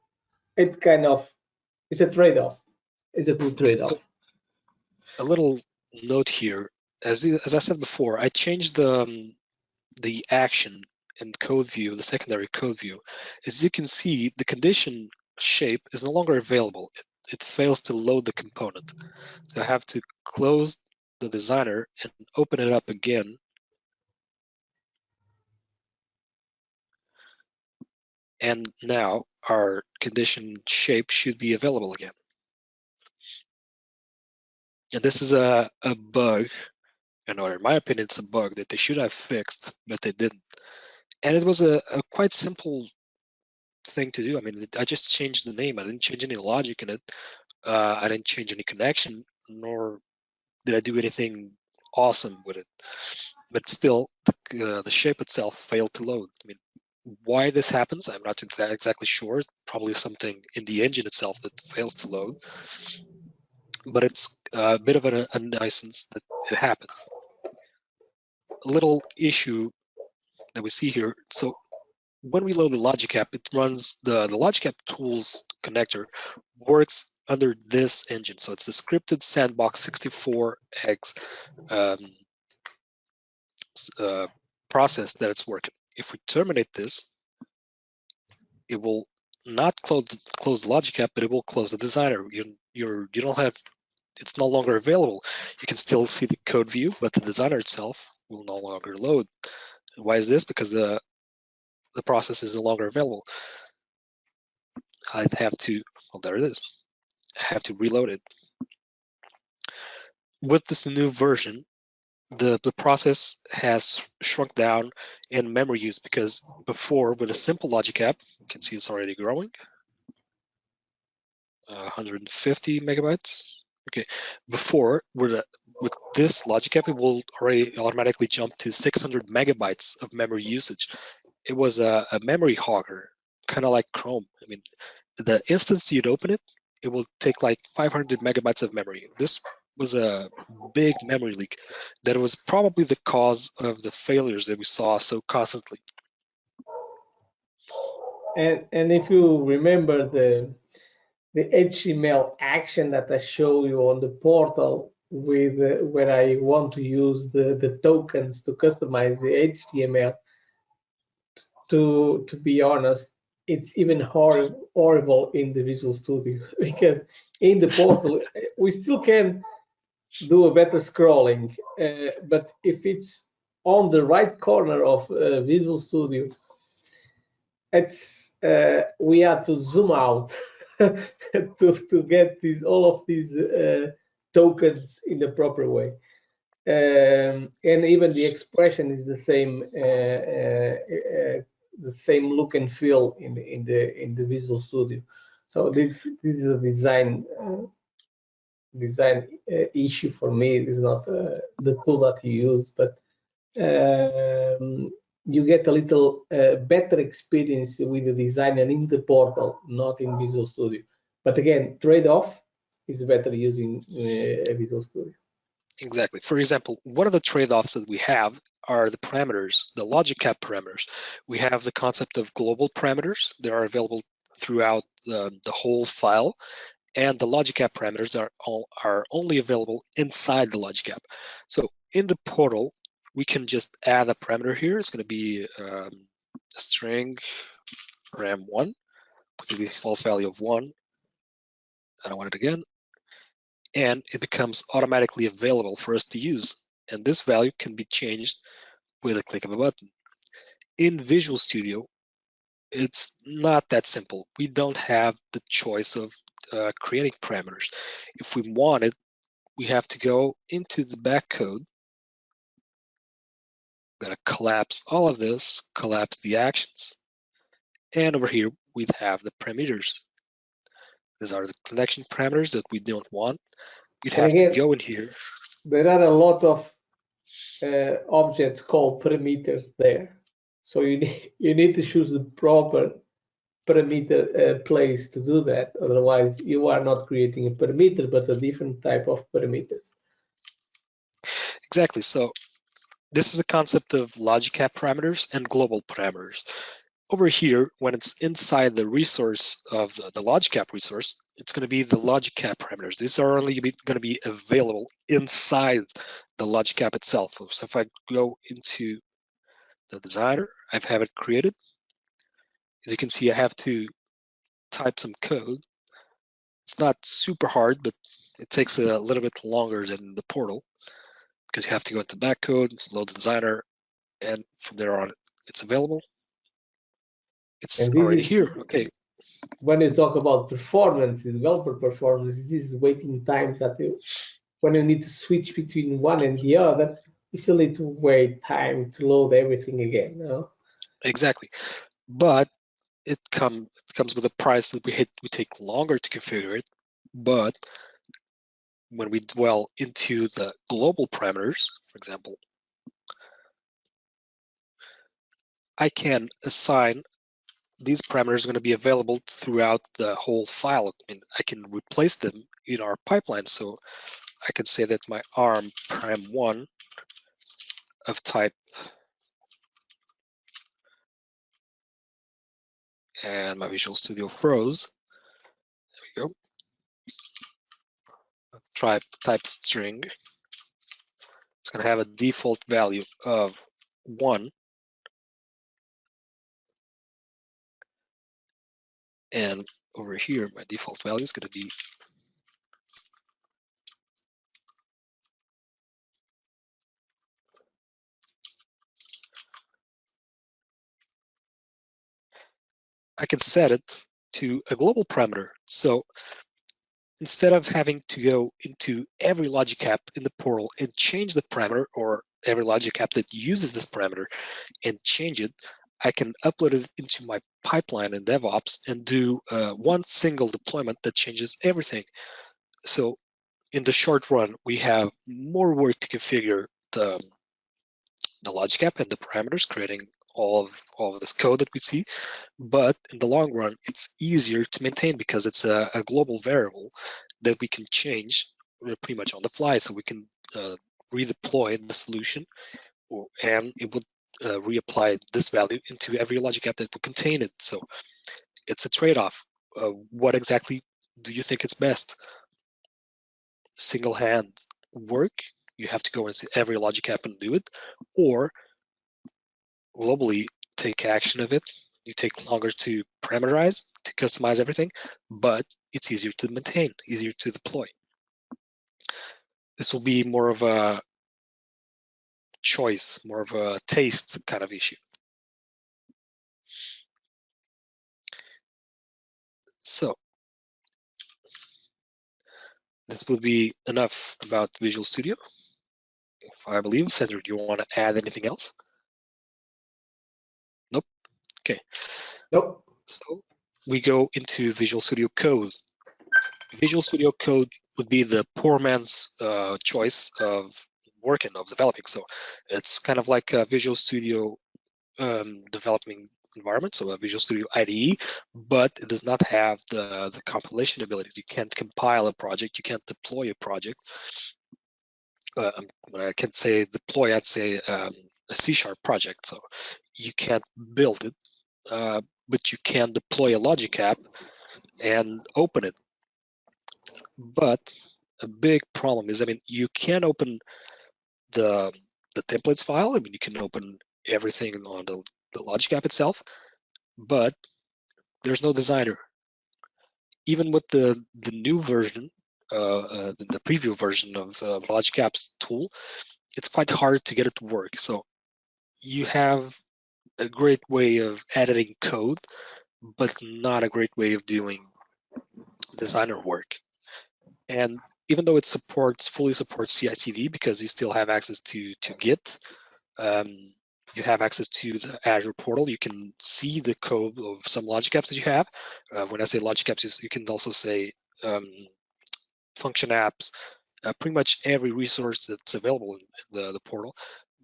it kind of, it's a trade-off. It's a good trade-off. So, a little note here, as I said before, I changed the action in code view, the secondary code view, as you can see, the condition shape is no longer available. It fails to load the component. So I have to close the designer and open it up again. And now our condition shape should be available again. And this is a bug, and or in my opinion, it's a bug that they should have fixed, but they didn't. And it was a quite simple thing to do. I mean, I just changed the name. I didn't change any logic in it. I didn't change any connection, nor did I do anything awesome with it. But still, the shape itself failed to load. I mean, why this happens, I'm not exactly sure. Probably something in the engine itself that fails to load. But it's a bit of a nuisance that it happens. A little issue that we see here. So when we load the logic app, it runs the logic app tools connector works under this engine. So it's the scripted sandbox 64x process that it's working. If we terminate this, it will not close the logic app, but it will close the designer. You don't have, it's no longer available. You can still see the code view, but the designer itself will no longer load. Why is this? Because the process is no longer available. I have to, well, there it is. I have to reload it. With this new version, the process has shrunk down in memory use, because before, with a simple logic app, you can see it's already growing. 150 megabytes. Okay, before with this logic app, it will already automatically jump to 600 megabytes of memory usage. It was a memory hogger, kind of like Chrome. I mean, the instance you'd open it, it will take like 500 megabytes of memory. This was a big memory leak that was probably the cause of the failures that we saw so constantly. And if you remember the HTML action that I show you on the portal with where I want to use the tokens to customize the HTML, to be honest, it's even horrible in the Visual Studio, because in the portal we still can do a better scrolling, but if it's on the right corner of Visual Studio, it's we have to zoom out to get all of these tokens in the proper way, and even the expression is the same look and feel in the Visual Studio. So this is a design issue for me. It is not the tool that you use, but you get a little better experience with the designer in the portal, not in Visual Studio. But again, trade-off is better using Visual Studio. Exactly. For example, one of the trade-offs that we have are the parameters, the logic app parameters. We have the concept of global parameters that are available throughout the whole file, and the logic app parameters are only available inside the logic app. So in the portal, we can just add a parameter here. It's going to be a string ram1 with the default value of 1. I don't want it again. And it becomes automatically available for us to use. And this value can be changed with a click of a button. In Visual Studio, it's not that simple. We don't have the choice of creating parameters. If we want it, we have to go into the back code. I'm going to collapse all of this, collapse the actions. And over here, we'd have the parameters. These are the connection parameters that we don't want. We'd have to go in here. There are a lot of objects called parameters there. So you need to choose the proper parameter place to do that. Otherwise, you are not creating a parameter, but a different type of parameters. Exactly. So this is the concept of logic app parameters and global parameters. Over here, when it's inside the resource of the logic app resource, it's going to be the logic app parameters. These are only going to be available inside the logic app itself. So if I go into the designer, I have it created. As you can see, I have to type some code. It's not super hard, but it takes a little bit longer than the portal because you have to go into backcode, load the designer, and from there on, it's available. It's already here. Okay. When you talk about performance, developer performance, this is waiting times that when you need to switch between one and the other, you still need to wait time to load everything again. No? Exactly. But it comes with a price that we take longer to configure it. But when we dwell into the global parameters, for example, I can assign these parameters are going to be available throughout the whole file. I mean, I can replace them in our pipeline. So I could say that my arm param1 of type and my Visual Studio froze. There we go. Type string. It's going to have a default value of 1. And over here, my default value is going to be I can set it to a global parameter. So instead of having to go into every logic app in the portal and change the parameter, or every logic app that uses this parameter and change it, I can upload it into my pipeline in DevOps and do one single deployment that changes everything. So in the short run, we have more work to configure the logic app and the parameters, creating all of this code that we see. But in the long run, it's easier to maintain because it's a global variable that we can change pretty much on the fly. So we can redeploy the solution, and it would reapply this value into every logic app that will contain it. So it's a trade-off. What exactly do you think is best? Single hand work, you have to go into every logic app and do it, or globally take action of it. You take longer to parameterize, to customize everything, but it's easier to maintain, easier to deploy. This will be more of a choice, more of a taste kind of issue. So this would be enough about Visual Studio. If I believe, Sandra, do you want to add anything else? Nope. Okay. Nope. So we go into Visual Studio Code. Visual Studio Code would be the poor man's choice of working, of developing. So it's kind of like a Visual Studio developing environment, so a Visual Studio IDE, but it does not have the compilation abilities. You can't compile a project, you can't deploy a project. When I can say deploy, I'd say a C# project. So you can't build it, but you can deploy a logic app and open it. But a big problem is, I mean, you can open the templates file. I mean, you can open everything on the logic app itself, but there's no designer. Even with the new version, the preview version of the logic apps tool, it's quite hard to get it to work. So you have a great way of editing code, but not a great way of doing designer work. And even though it fully supports CI/CD, because you still have access to Git, you have access to the Azure portal, you can see the code of some logic apps that you have. When I say logic apps, you can also say function apps, pretty much every resource that's available in the portal,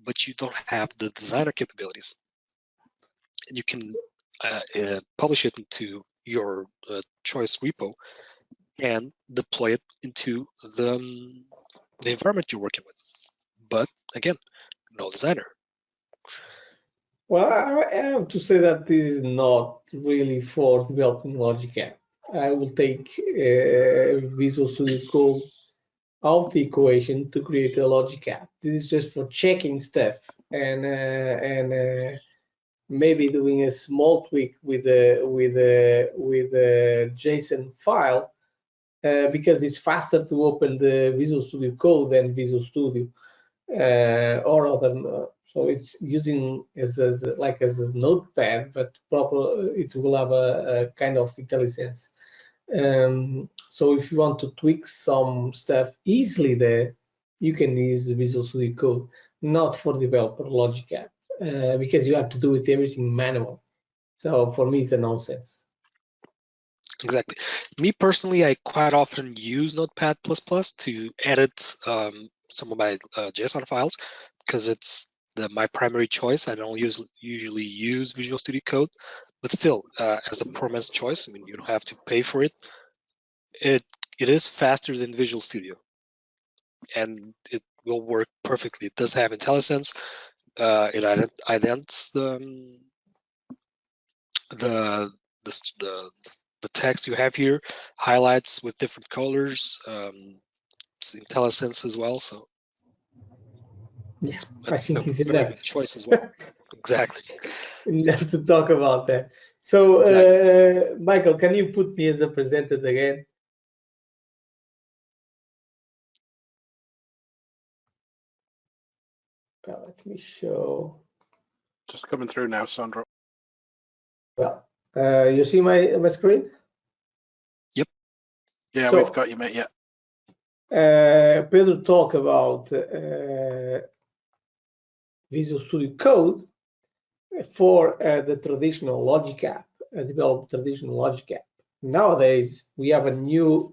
but you don't have the designer capabilities. And you can publish it into your choice repo and deploy it into the environment you're working with. But again, no designer. Well, I have to say that this is not really for developing logic app. I will take Visual Studio Code out the equation to create a logic app. This is just for checking stuff and maybe doing a small tweak with a JSON file, because it's faster to open the Visual Studio Code than Visual Studio or other. So it's using as a notepad, but it will have a kind of IntelliSense. So if you want to tweak some stuff easily there, you can use the Visual Studio Code, not for developer Logic App, because you have to do everything manual. So for me, it's a nonsense. Exactly. Me personally, I quite often use Notepad++ to edit some of my JSON files, because it's my primary choice. I don't usually use Visual Studio Code, but still, as a poor man's choice, I mean, you don't have to pay for it. It is faster than Visual Studio, and it will work perfectly. It does have IntelliSense. It idents the text you have here, highlights with different colors, it's IntelliSense as well. So yeah, I think it's very enough. good choice as well. Exactly. Enough to talk about that. So, exactly. Michael, can you put me as a presenter again? Well, let me show. Just coming through now, Sandro. Well, you see my screen? Yep. Yeah, so, we've got you, mate. Yeah. Pedro talked about Visual Studio Code for the traditional Logic app, develop traditional Logic app. Nowadays, we have the new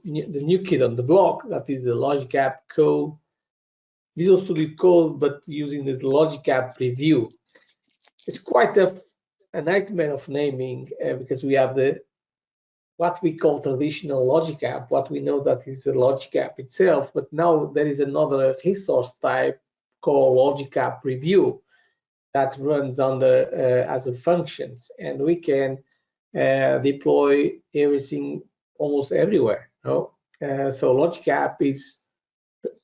kid on the block, that is the Logic app code, Visual Studio Code, but using the Logic app preview. It's quite a nightmare of naming, because we have what we call traditional Logic app, what we know that is a Logic app itself, but now there is another resource type called Logic app preview that runs under Azure Functions, and we can deploy everything almost everywhere. No? So Logic app is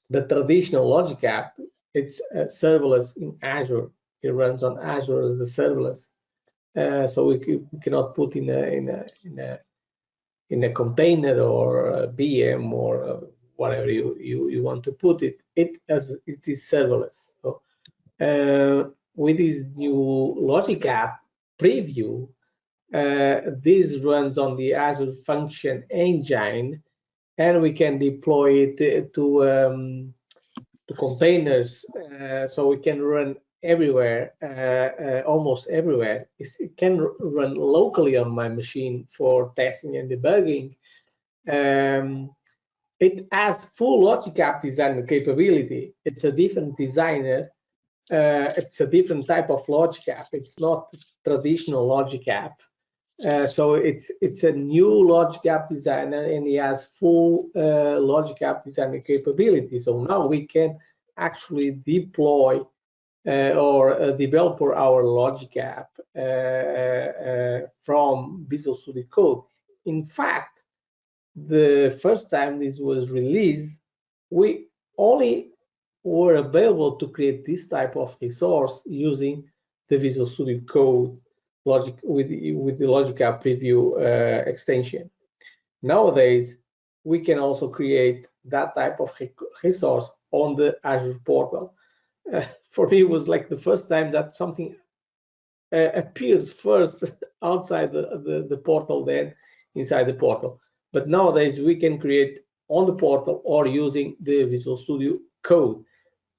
the traditional Logic app. It's serverless in Azure. It runs on Azure as a serverless. So we cannot put in a container or a VM or whatever you want to put it. It is serverless. So, with this new Logic app preview, this runs on the Azure Function Engine, and we can deploy it to containers, so we can run everywhere, almost everywhere. It can run locally on my machine for testing and debugging. It has full Logic app design capability. It's a different designer. It's a different type of Logic app. It's not traditional Logic app. So it's a new Logic app designer, and it has full Logic app designer capability. So now we can actually deploy or develop our Logic app from Visual Studio Code. In fact, the first time this was released, we only were available to create this type of resource using the Visual Studio Code logic with the Logic app preview extension. Nowadays, we can also create that type of resource on the Azure portal. For me, it was like the first time that something appears first outside the portal, then inside the portal. But nowadays, we can create on the portal or using the Visual Studio Code.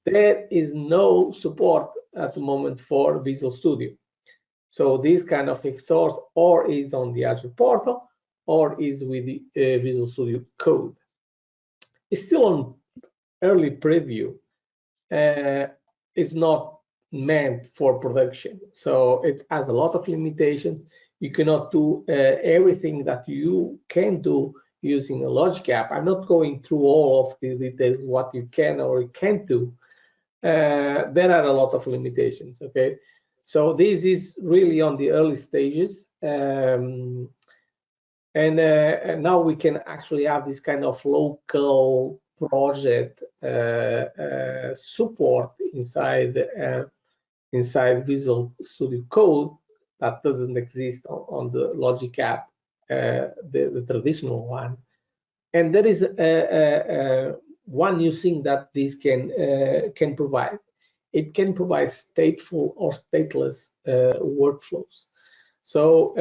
There is no support at the moment for Visual Studio. So this kind of resource or is on the Azure portal or is with the Visual Studio Code. It's still on early preview. It's not meant for production. So it has a lot of limitations. You cannot do everything that you can do using a Logic app. I'm not going through all of the details, what you can or can't do. There are a lot of limitations, okay? So this is really on the early stages. And now we can actually have this kind of local project support inside Visual Studio Code that doesn't exist on the logic app, the traditional one. And there is one new thing that this can provide. It can provide stateful or stateless workflows. So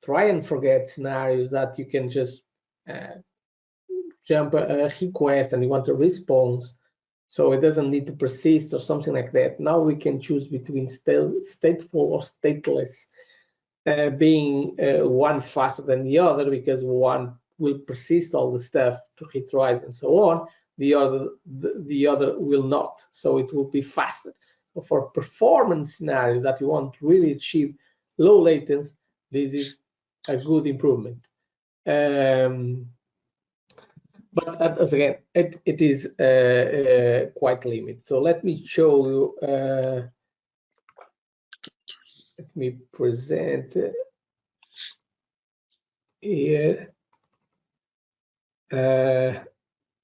try and forget scenarios that you can just jump a request and you want a response, so it doesn't need to persist or something like that. Now we can choose between stateful or stateless, being one faster than the other, because one will persist all the stuff to hit rise and so on. The other will not, so it will be faster. So for performance scenarios that you want to really achieve low latency, this is a good improvement. But as again, it is quite limited. So let me show you. Let me present here. I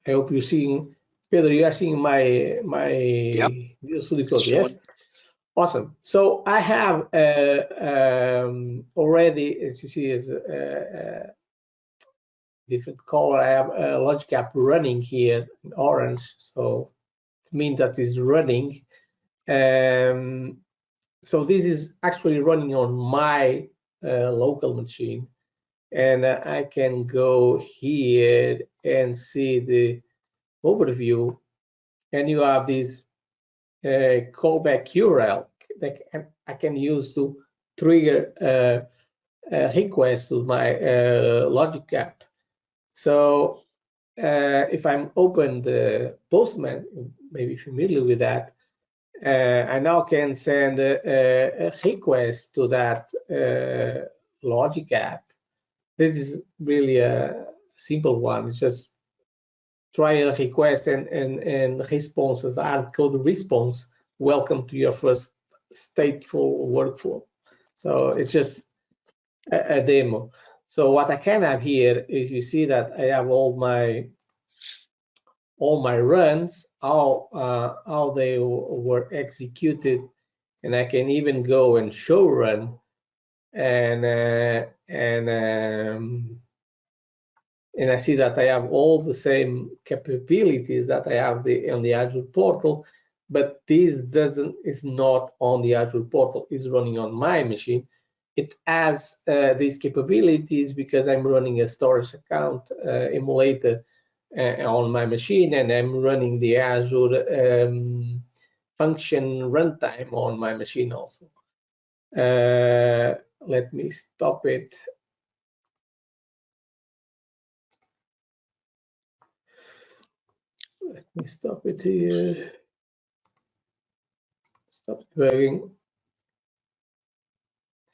hope you're seeing, Pedro, you are seeing my Yep. Visual Studio Code, yes? Awesome. So I have already, as you see, is different color. I have a logic app running here in orange, so it means that it's running. So this is actually running on my local machine, and I can go here and see the overview, and you have this callback URL that I can use to trigger a request to my logic app. So if I'm open the Postman, maybe familiar with that, I now can send a request to that logic app. This is really a simple one. It's just try a request and responses are called response. Welcome to your first stateful workflow. So it's just a demo. So what I can have here is, you see that I have all my runs, how they were executed, and I can even go and show run, and I see that I have all the same capabilities that I have on the Azure portal, but this is not on the Azure portal. It's running on my machine. It has these capabilities because I'm running a storage account emulator on my machine, and I'm running the Azure function runtime on my machine also. Let me stop it. Let me stop it here. Stop dragging.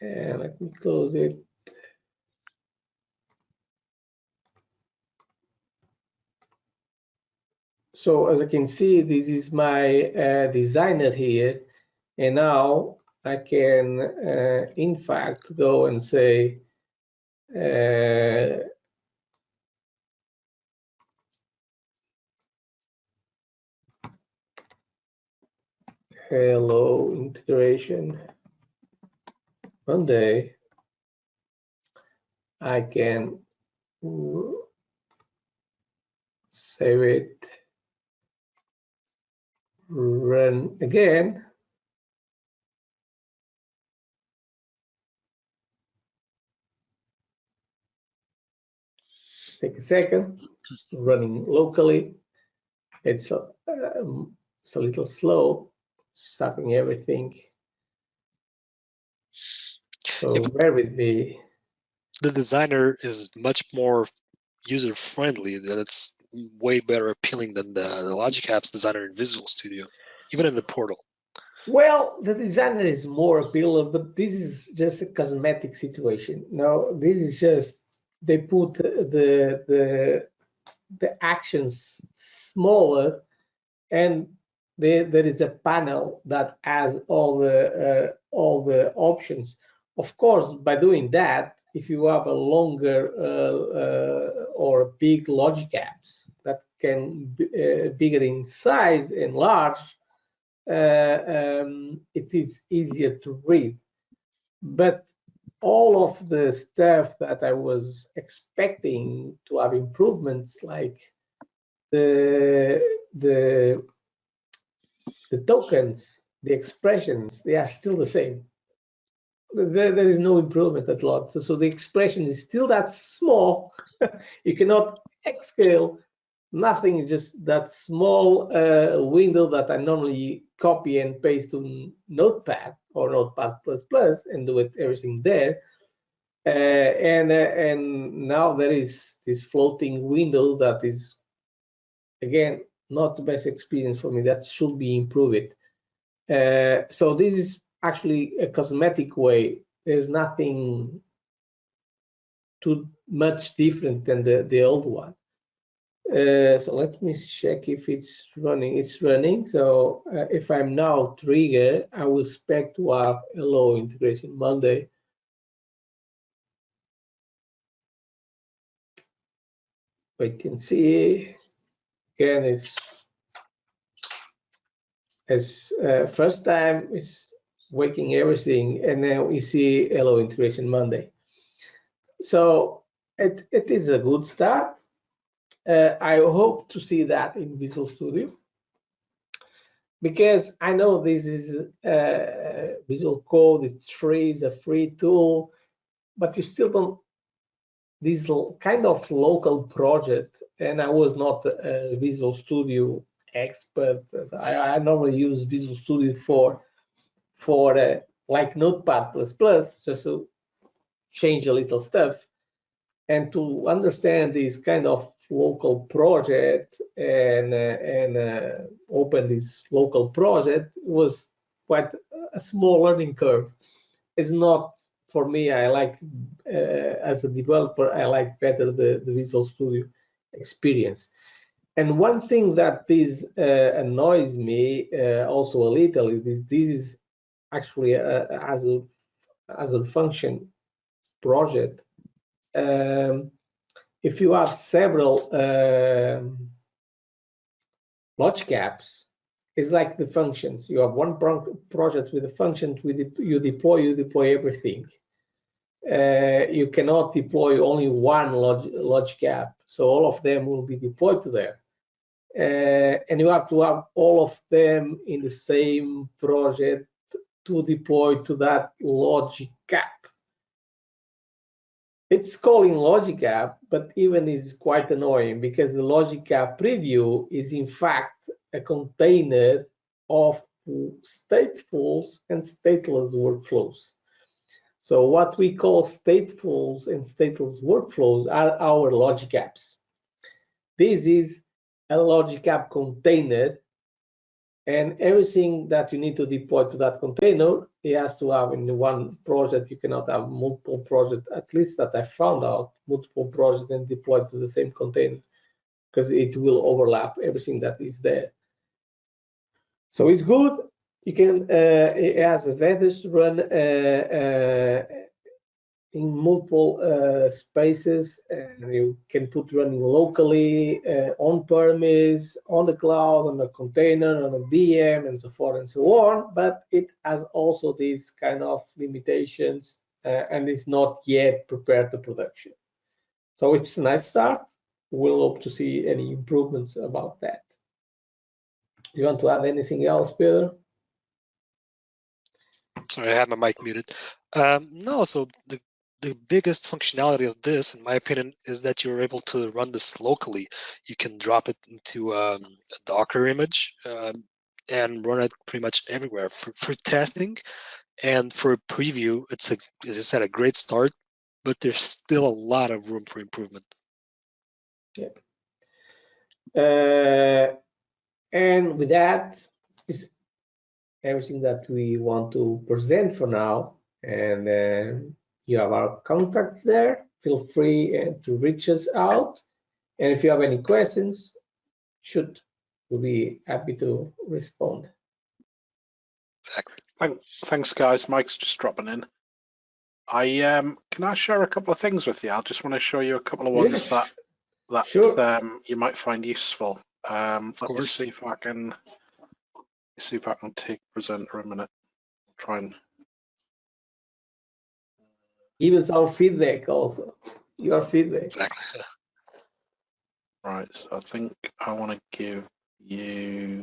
And let me close it. So as I can see, this is my designer here. And now I can, in fact, go and say, hello integration. Monday, I can save it, run again. Take a second, running locally. It's a little slow, starting everything. So bear with me. The designer is much more user-friendly, that it's way better appealing than the Logic Apps designer in Visual Studio, even in the portal. Well, the designer is more appealing, but this is just a cosmetic situation. No, this is just, they put the actions smaller, and there is a panel that has all the options. Of course, by doing that, if you have a longer or big logic apps that can be bigger in size and large, it is easier to read. But all of the stuff that I was expecting to have improvements, like the tokens, the expressions, they are still the same. There is no improvement at all. So the expression is still that small. You cannot scale nothing, just that small window that I normally copy and paste to Notepad or Notepad++ and do it everything there. And now there is this floating window that is, again, not the best experience for me. That should be improved. So this is actually a cosmetic way. There's nothing too much different than the old one. So let me check if it's running. It's running. So if I'm now trigger, I will expect to have hello integration Monday. Wait and see. Again, it's as first time is waking everything, and then we see hello integration Monday. So it is a good start. I hope to see that in Visual Studio, because I know this is Visual Code. It's free, it's a free tool, but you still don't. This kind of local project, and I was not a Visual Studio expert. I normally use Visual Studio for like Notepad++, just to change a little stuff. And to understand this kind of local project and open this local project was quite a small learning curve. It's not for me. I like as a developer, I like better the Visual Studio experience. And one thing that this annoys me also a little is this is actually as a function project. If you have several logic apps, it's like the functions. You have one project with the functions, you deploy everything. You cannot deploy only one logic app, so all of them will be deployed to there. And you have to have all of them in the same project to deploy to that logic app. It's calling logic app, but even is quite annoying because the logic app preview is in fact a container of statefuls and stateless workflows. So what we call statefuls and stateless workflows are our logic apps. This is a logic app container, and everything that you need to deploy to that container, it has to have in one project. You cannot have multiple projects, at least that I found out, multiple projects and deploy to the same container, because it will overlap everything that is there. So it's good. You can, it has advantage to run in multiple spaces, and you can put running locally, on-premise, on the cloud, on a container, on a VM, and so forth and so on. But it has also these kind of limitations, and is not yet prepared to production. So it's a nice start. We'll hope to see any improvements about that. Do you want to add anything else, Peter? Sorry, I had my mic muted. No, so the biggest functionality of this, in my opinion, is that you're able to run this locally. You can drop it into a Docker image and run it pretty much everywhere. For testing and for preview, it's, as I said, a great start, but there's still a lot of room for improvement. Yeah. And with that is everything that we want to present for now. And you have our contacts there. Feel free to reach us out. And if you have any questions, we'll be happy to respond. Exactly. Thanks, guys. Mike's just dropping in. Can I share a couple of things with you? I just want to show you a couple of ones that Sure. you might find useful. Let me see if I can See if I can take presenter a minute. Try and Give us our feedback also. Your feedback. Exactly. right. So I think I want to give you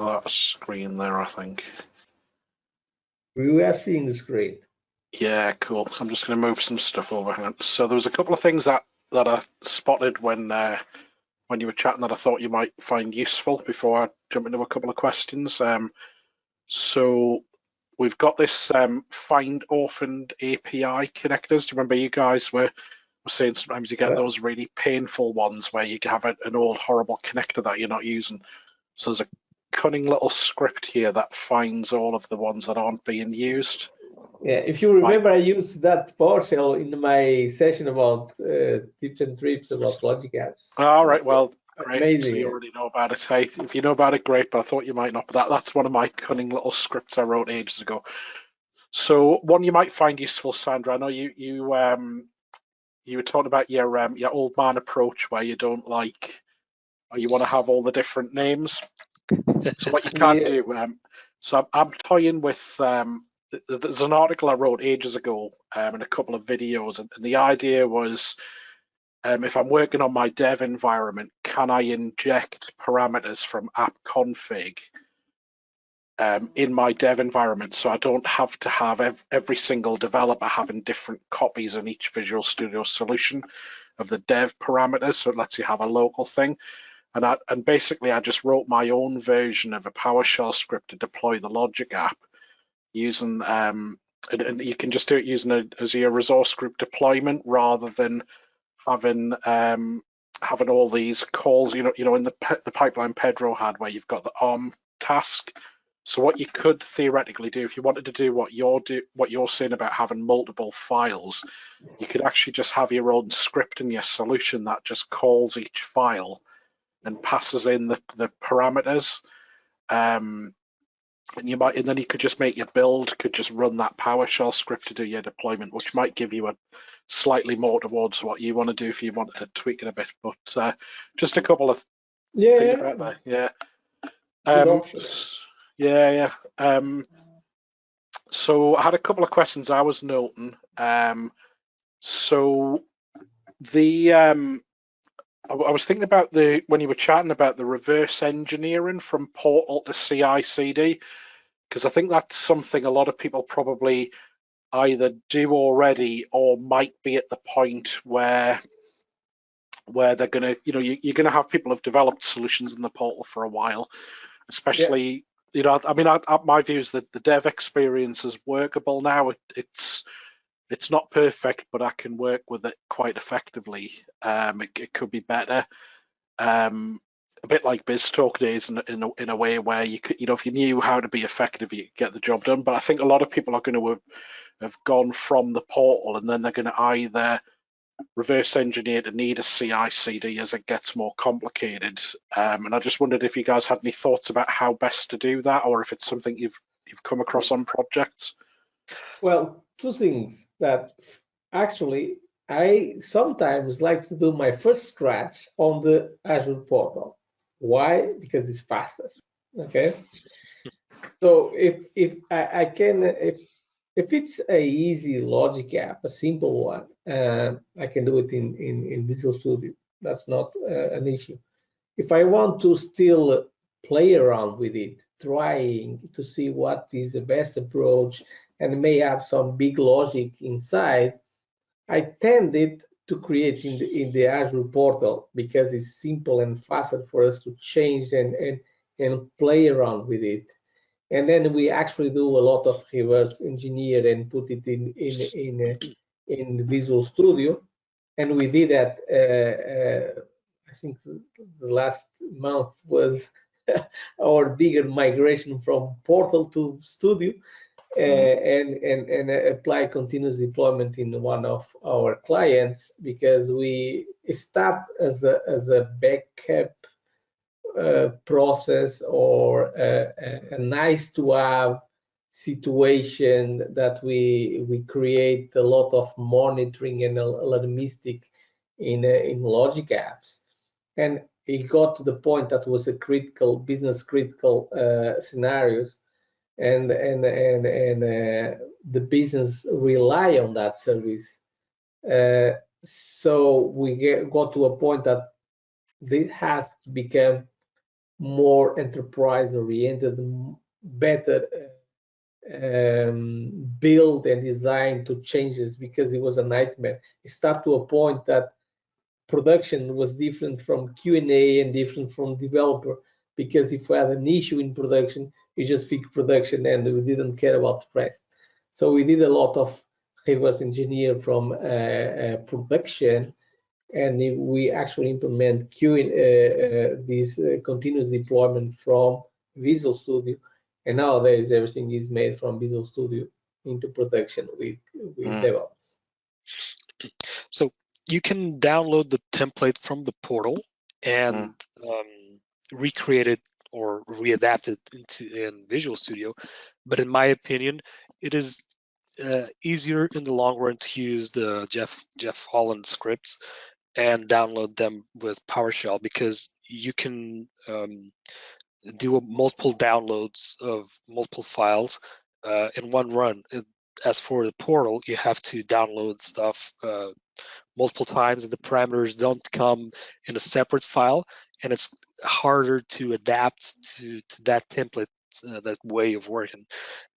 that screen there. I think. We are seeing the screen. Yeah, cool. So I'm just going to move some stuff over. Hang on. So there was a couple of things that I spotted when you were chatting that I thought you might find useful before I jump into a couple of questions. So we've got this find orphaned API connectors. Do you remember you guys were saying sometimes you get those really painful ones where you have an old horrible connector that you're not using? So there's a cunning little script here that finds all of the ones that aren't being used. Yeah, if you remember, I used that PowerShell in my session about tips and trips about logic apps. All right, well, great. Amazing. So you already know about it. Hey, if you know about it, great. But I thought you might not. But that's one of my cunning little scripts I wrote ages ago. So one you might find useful, Sandra. I know you were talking about your old man approach where you don't like, or you want to have all the different names. So what you can do. So I'm toying with. There's an article I wrote ages ago and a couple of videos, and the idea was, if I'm working on my dev environment, can I inject parameters from app config in my dev environment so I don't have to have every single developer having different copies in each Visual Studio solution of the dev parameters, so it lets you have a local thing. And basically I just wrote my own version of a PowerShell script to deploy the logic app using and you can just do it using a resource group deployment rather than having all these calls, you know, in the pipeline Pedro had where you've got the ARM task. So what you could theoretically do, if you wanted to do what you're saying about having multiple files, you could actually just have your own script in your solution that just calls each file and passes in the parameters. And then you could just make your build, could just run that PowerShell script to do your deployment, which might give you a slightly more towards what you want to do if you wanted to tweak it a bit. But just a couple of things about that. Yeah. Yeah. So I had a couple of questions I was noting. So I was thinking about when you were chatting about the reverse engineering from Portal to CI/CD, because I think that's something a lot of people probably either do already or might be at the point where they're going to, you're going to have people who've developed solutions in the portal for a while, especially, I mean, my view is that the dev experience is workable now. It's not perfect, but I can work with it quite effectively. It could be better. A bit like BizTalk days in a way where you could, if you knew how to be effective, you could get the job done. But I think a lot of people are going to have gone from the portal, and then they're going to either reverse engineer to need a CI/CD as it gets more complicated. And I just wondered if you guys had any thoughts about how best to do that, or if it's something you've come across on projects. Well, two things that actually I sometimes like to do my first scratch on the Azure portal. Why? Because it's faster. Okay. So if I can, if it's a easy logic app, a simple one, I can do it in Visual Studio. That's not an issue. If I want to still play around with it, trying to see what is the best approach and may have some big logic inside, I tended to create in the Azure portal because it's simple and faster for us to change and play around with it. And then we actually do a lot of reverse engineer and put it in Visual Studio. And we did that. I think the last month was our bigger migration from Portal to Studio, and apply continuous deployment in one of our clients, because we start as a backup process or a nice to have situation that we create a lot of monitoring and alarmistic in logic apps. And it got to the point that was a critical, business critical scenarios, and the business rely on that service. So we got to a point that this has to become more enterprise oriented, better build and design to changes, because it was a nightmare. It started to a point that production was different from Q&A and different from developer, because if we had an issue in production, you just fix production and we didn't care about the rest. So we did a lot of reverse engineer from production, and we actually implement this continuous deployment from Visual Studio, and nowadays everything is made from Visual Studio into production with DevOps. So you can download the template from the portal and recreate it or readapt it in Visual Studio, but in my opinion, it is easier in the long run to use the Jeff Holland scripts and download them with PowerShell, because you can do multiple downloads of multiple files in one run. As for the portal, you have to download stuff multiple times, and the parameters don't come in a separate file, and it's harder to adapt to that template, that way of working.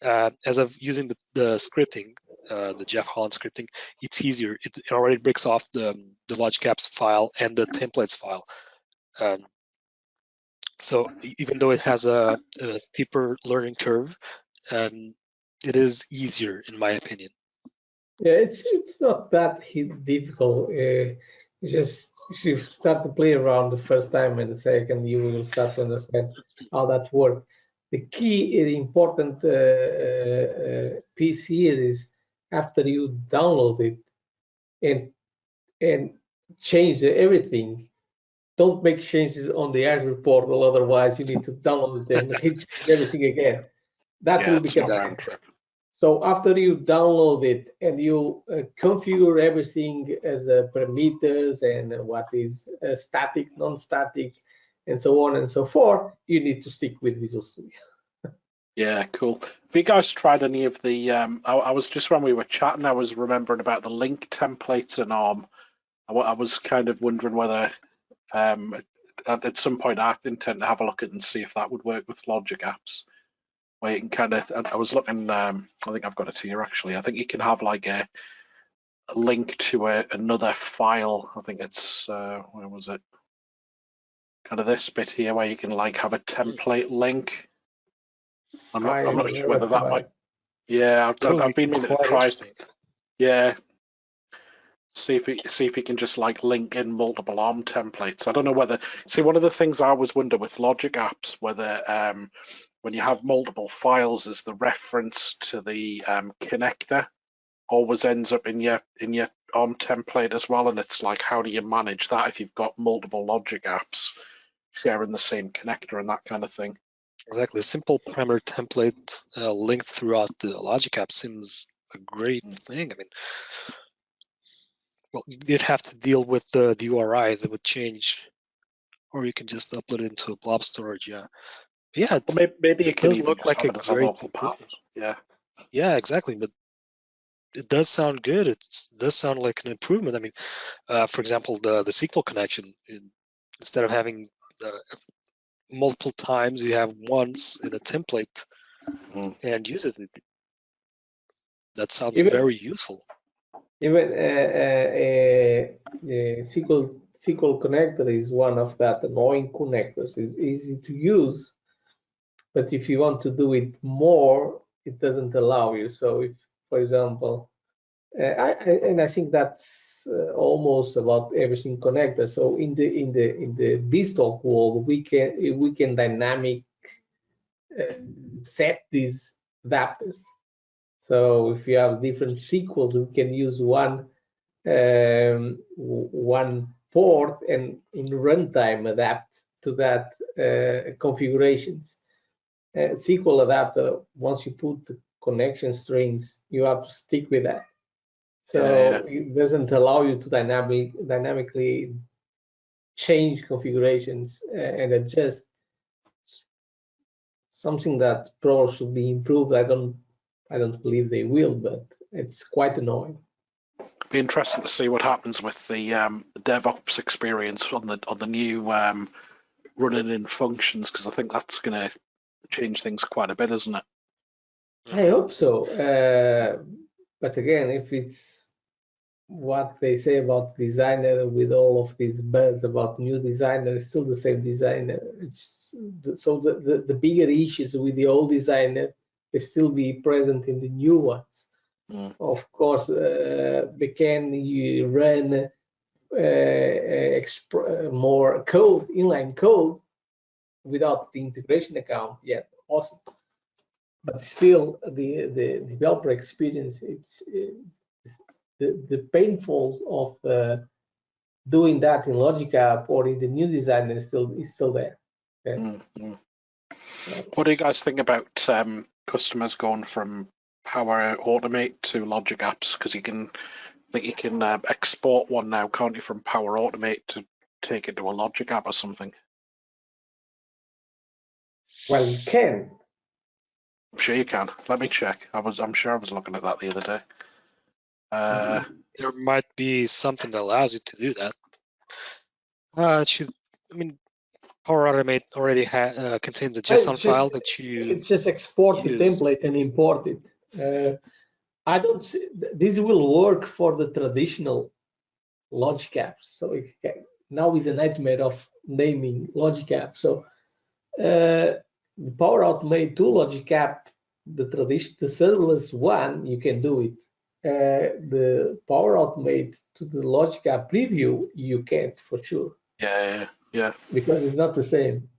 As of using the scripting, the Jeff Holland scripting, it's easier. It already breaks off the logic apps file and the templates file. So even though it has a steeper learning curve, it is easier in my opinion. Yeah, it's not that difficult. Just if you start to play around the first time and the second, you will start to understand how that works. The key, the important piece here is, after you download it and change everything, don't make changes on the Azure portal, otherwise you need to download it and change everything again. That will become a round trip. So after you download it and you configure everything as parameters and what is static, non-static, and so on and so forth, you need to stick with Visual Studio. Yeah, cool. Have you guys tried any of the, I was just, when we were chatting, I was remembering about the link templates in ARM. I was kind of wondering whether at some point I intend to have a look at it and see if that would work with logic apps. Where you can kind of, I was looking, I think I've got it here actually. I think you can have like a link to another file. I think it's, where was it? Kind of this bit here where you can like have a template link. I'm not sure whether that might. Yeah, I've been meaning to try. Yeah. See if you can just like link in multiple ARM templates. I don't know whether. See, one of the things I always wonder with logic apps, whether when you have multiple files, is the reference to the connector always ends up in your ARM template as well, and it's like, how do you manage that if you've got multiple logic apps sharing the same connector and that kind of thing? Exactly. A simple parameter template linked throughout the logic app seems a great thing. I mean, well, you'd have to deal with the URI that would change, or you can just upload it into a blob storage. Yeah. Yeah, well, maybe it can does even look just like have a it as a great local path. Yeah. Yeah, exactly. But it does sound good. It does sound like an improvement. I mean, for example, the SQL connection, instead of having multiple times, you have once in a template and use it. That sounds very useful. Even SQL connector is one of that annoying connectors. It's easy to use, but if you want to do it more, it doesn't allow you. So if, for example, I think that's almost about everything connector. So in the Beanstalk world, we can dynamic set these adapters. So if you have different SQLs, we can use one port and in runtime adapt to that configurations. SQL adapter, once you put the connection strings, you have to stick with that. So it doesn't allow you to dynamically change configurations and adjust. Something that probably should be improved. I don't believe they will, but it's quite annoying. Be interesting to see what happens with the DevOps experience on the new running in functions, because I think that's going to change things quite a bit, isn't it? I hope so. But again, if it's what they say about designer with all of these buzz about new designer, it's still the same designer. So the bigger issues with the old designer will still be present in the new ones. Of course, can you run more code, inline code, without the integration account? Yeah, awesome. But still, the developer experience, it's the painful of doing that in Logic App or in the new designer is still there. Yeah. What do you guys think about customers going from Power Automate to Logic Apps? Because you can export one now, can't you, from Power Automate to take it to a Logic App or something? Well, you can. I'm sure you can. Let me check. I'm sure I was looking at that the other day. There might be something that allows you to do that. Power Automate already contains a JSON file that you just export the template and import it. I don't see, this will work for the traditional Logic apps. So now is a nightmare of naming Logic app. So the Power Automate to Logic app, the serverless one, you can do it. The Power Automate to the Logic app preview, you can't for sure. Yeah. Because it's not the same.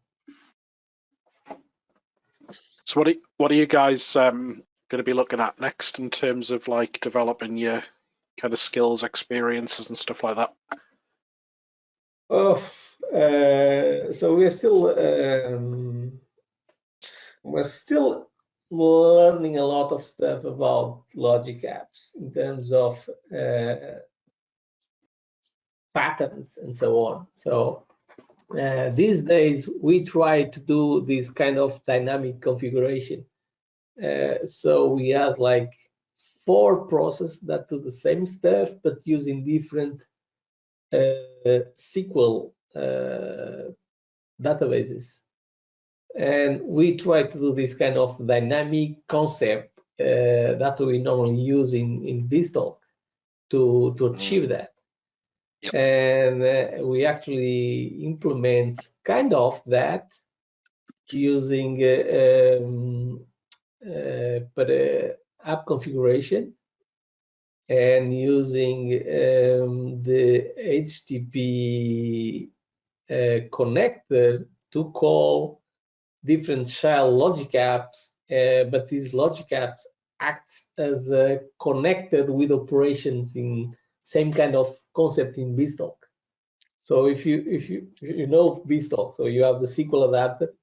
So what are you guys going to be looking at next in terms of like developing your kind of skills, experiences, and stuff like that? So we're still learning a lot of stuff about Logic apps in terms of patterns and so on. So these days we try to do this kind of dynamic configuration. So we have like 4 processes that do the same stuff but using different SQL databases. And we try to do this kind of dynamic concept that we normally use in BizTalk to achieve that. Yep. And we actually implement kind of that using app configuration and using the HTTP connector to call different child Logic apps, but these Logic apps acts as connected with operations in same kind of concept in BizTalk. So if you know BizTalk, so you have the SQL adapter,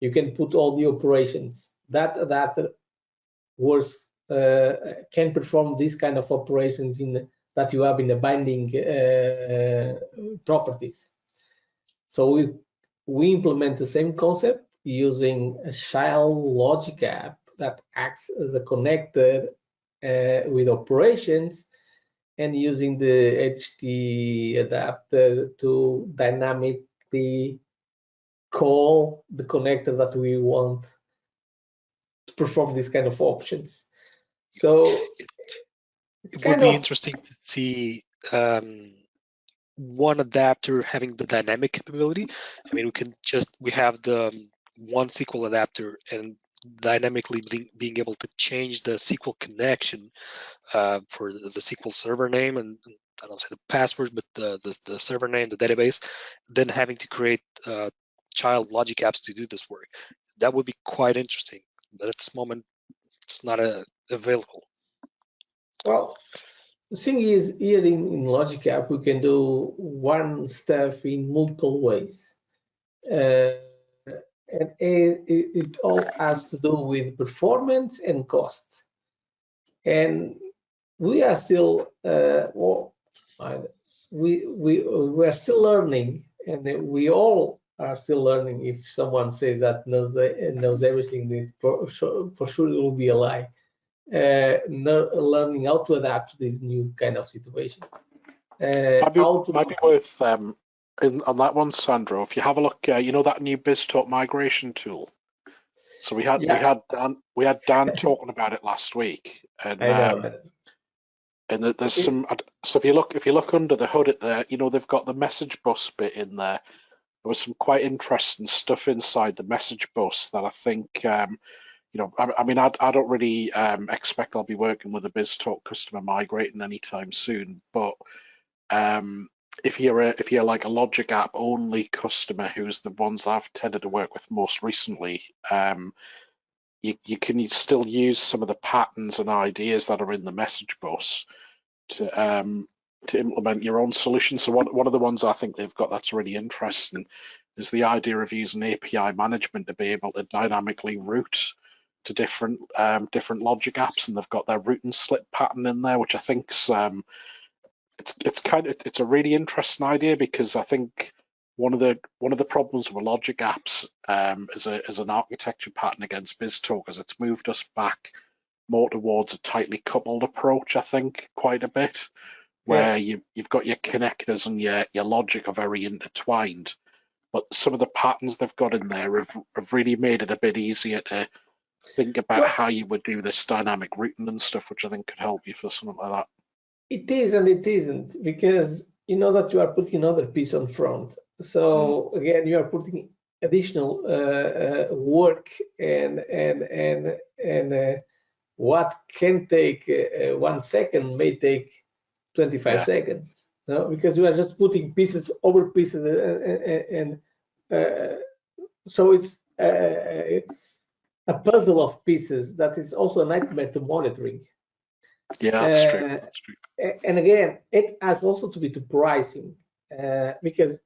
you can put all the operations. That adapter works can perform these kind of operations that you have in the binding properties. So we implement the same concept using a child Logic app that acts as a connector with operations, and using the HT adapter to dynamically call the connector that we want to perform this kind of options. So it would be interesting to see one adapter having the dynamic capability. I mean, we have the one SQL adapter and dynamically being able to change the SQL connection for the SQL server name, and I don't say the password, but the server name, the database, then having to create child Logic apps to do this work. That would be quite interesting, but at this moment, it's not available. Well, the thing is, here in Logic app, we can do one stuff in multiple ways. And it all has to do with performance and cost. And we are still we are still learning we all are still learning. If someone says that knows everything, then for sure it will be a lie. Learning how to adapt to this new kind of situation. Might be worth on that one, Sandro. If you have a look, you know that new BizTalk migration tool. So we had Dan talking about it last week, and and there's some. So if you look under the hood at there, you know they've got the message bus bit in there. There was some quite interesting stuff inside the message bus that I think. You know, I mean, I don't really expect I'll be working with a BizTalk customer migrating anytime soon, but if you're like a Logic App only customer, who's the ones I've tended to work with most recently, you can still use some of the patterns and ideas that are in the message bus to implement your own solution. So one of the ones I think they've got that's really interesting is the idea of using API management to be able to dynamically route to different Logic apps, and they've got their route and slip pattern in there, which I think's it's a really interesting idea, because I think one of the problems with Logic apps as an architecture pattern against BizTalk is it's moved us back more towards a tightly coupled approach, I think, quite a bit, where you've got your connectors and your logic are very intertwined. But some of the patterns they've got in there have really made it a bit easier to think about how you would do this dynamic routing and stuff, which I think could help you for something like that. It is and it isn't, because you know that you are putting another piece on front. So again, you are putting additional work and what can take 1 second may take 25 seconds. No? Because you are just putting pieces over pieces, and so it's a puzzle of pieces that is also a nightmare to monitoring. Yeah, that's true. That's true. And again, it has also to be to pricing, because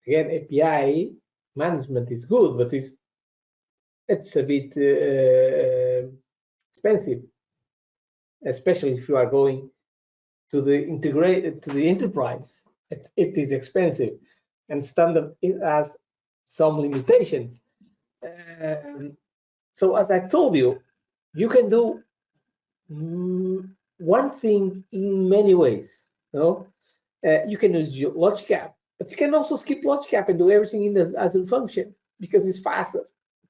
again, API management is good, but it's a bit expensive, especially if you are going to the enterprise. It is expensive, and standard has some limitations. So as I told you, you can do one thing in many ways. You can use your Logic App, but you can also skip Logic App and do everything in the Azure function, because it's faster.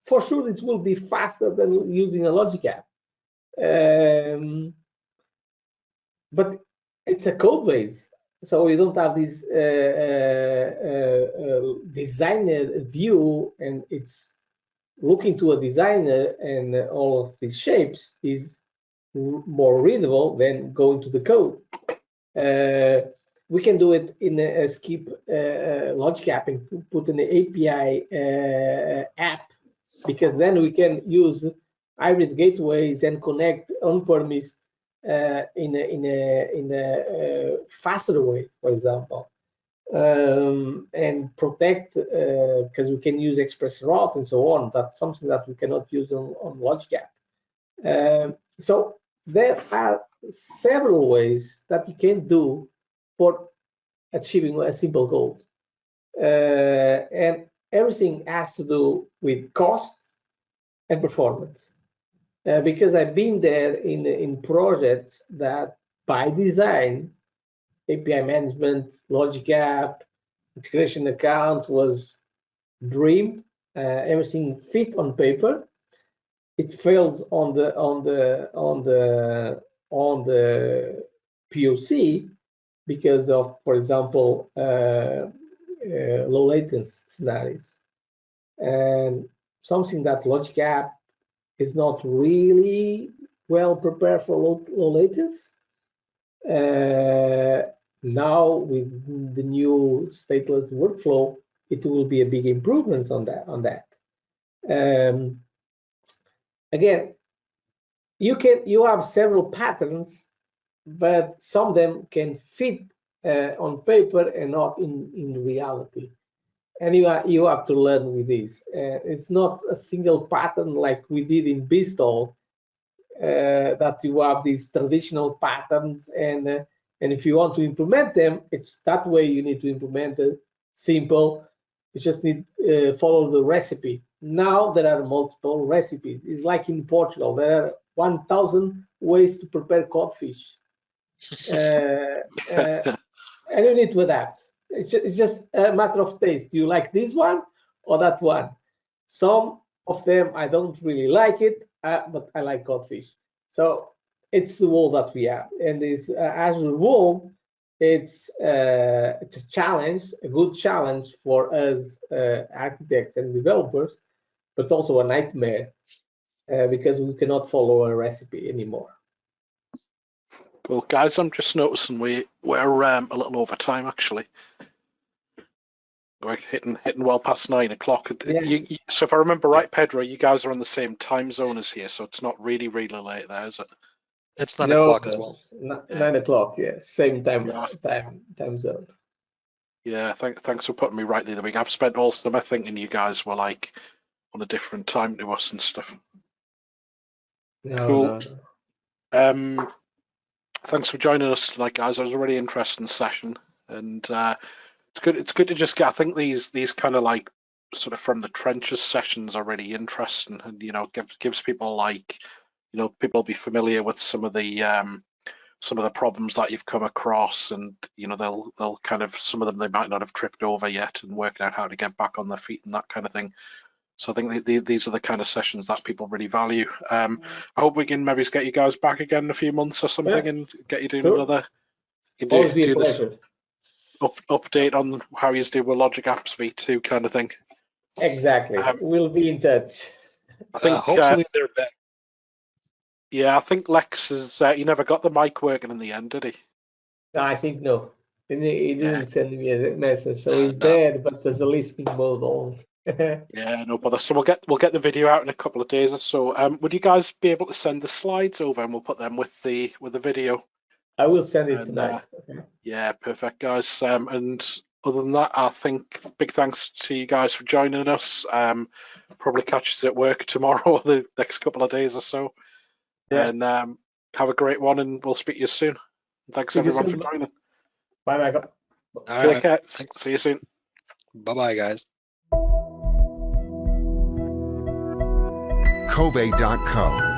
For sure, it will be faster than using a Logic App. But it's a code base, so you don't have this designer view, and it's looking to a designer, and all of these shapes is more readable than going to the code. We can do it in a skip Logic App and put an API app, because then we can use hybrid gateways and connect on-premise in a faster way, for example, and protect, because we can use express route and so on. That's something that we cannot use on Logic App. So there are several ways that you can do for achieving a simple goal, and everything has to do with cost and performance. Because I've been there in projects that by design, API management, Logic App, integration account was dream. Everything fit on paper. It fails on the POC because of, for example, low latency scenarios, and something that Logic App is not really well prepared for low latency. Now with the new stateless workflow, it will be a big improvement on that. Again, you have several patterns, but some of them can fit on paper and not in reality. And you have to learn with this. It's not a single pattern like we did in BizTalk, that you have these traditional patterns, and if you want to implement them, it's that way you need to implement it simple. You just need follow the recipe. Now there are multiple recipes. It's like in Portugal, there are 1,000 ways to prepare codfish, and you need to adapt. It's just a matter of taste. Do you like this one or that one? Some of them I don't really like it, but I like codfish. So it's the world that we have, and it's as a world, it's a challenge, a good challenge for us architects and developers, but also a nightmare because we cannot follow a recipe anymore. Well, guys, I'm just noticing we're a little over time actually. We're hitting well past 9 o'clock. Yeah. So if I remember right, Pedro, you guys are on the same time zone as here, so it's not really late there, is it? It's 9 o'clock as well. 9 o'clock, yeah, same time Yeah. time zone. Yeah, thanks for putting me right the other week. I've spent all summer thinking you guys were like on a different time to us and stuff. Cool. No. Thanks for joining us tonight, guys. It was a really interesting session, and it's good to just get. I think these kind of like sort of from the trenches sessions are really interesting, and gives people like people will be familiar with some of the problems that you've come across, and they'll kind of, some of them they might not have tripped over yet, and working out how to get back on their feet and that kind of thing. So I think these are the kind of sessions that people really value. I hope we can maybe get you guys back again in a few months or something, and get you doing another. You can do this update on how you do with Logic Apps V2 kind of thing. Exactly. We'll be in touch. I think hopefully they're back. Yeah, I think Lex is. He never got the mic working in the end, did he? No, I think no. He didn't send me a message, so he's there, but there's a listening mode on. Yeah, no bother. So we'll get the video out in a couple of days or so. Would you guys be able to send the slides over, and we'll put them with the video? I will send it tonight. Okay. Yeah, perfect, guys. And other than that, I think big thanks to you guys for joining us. Probably catch us at work tomorrow or the next couple of days or so. Yeah. And have a great one, and we'll speak to you soon. Thanks everyone for joining. Bye, Michael. Take care. Thanks. See you soon. Bye-bye, guys. Cove.co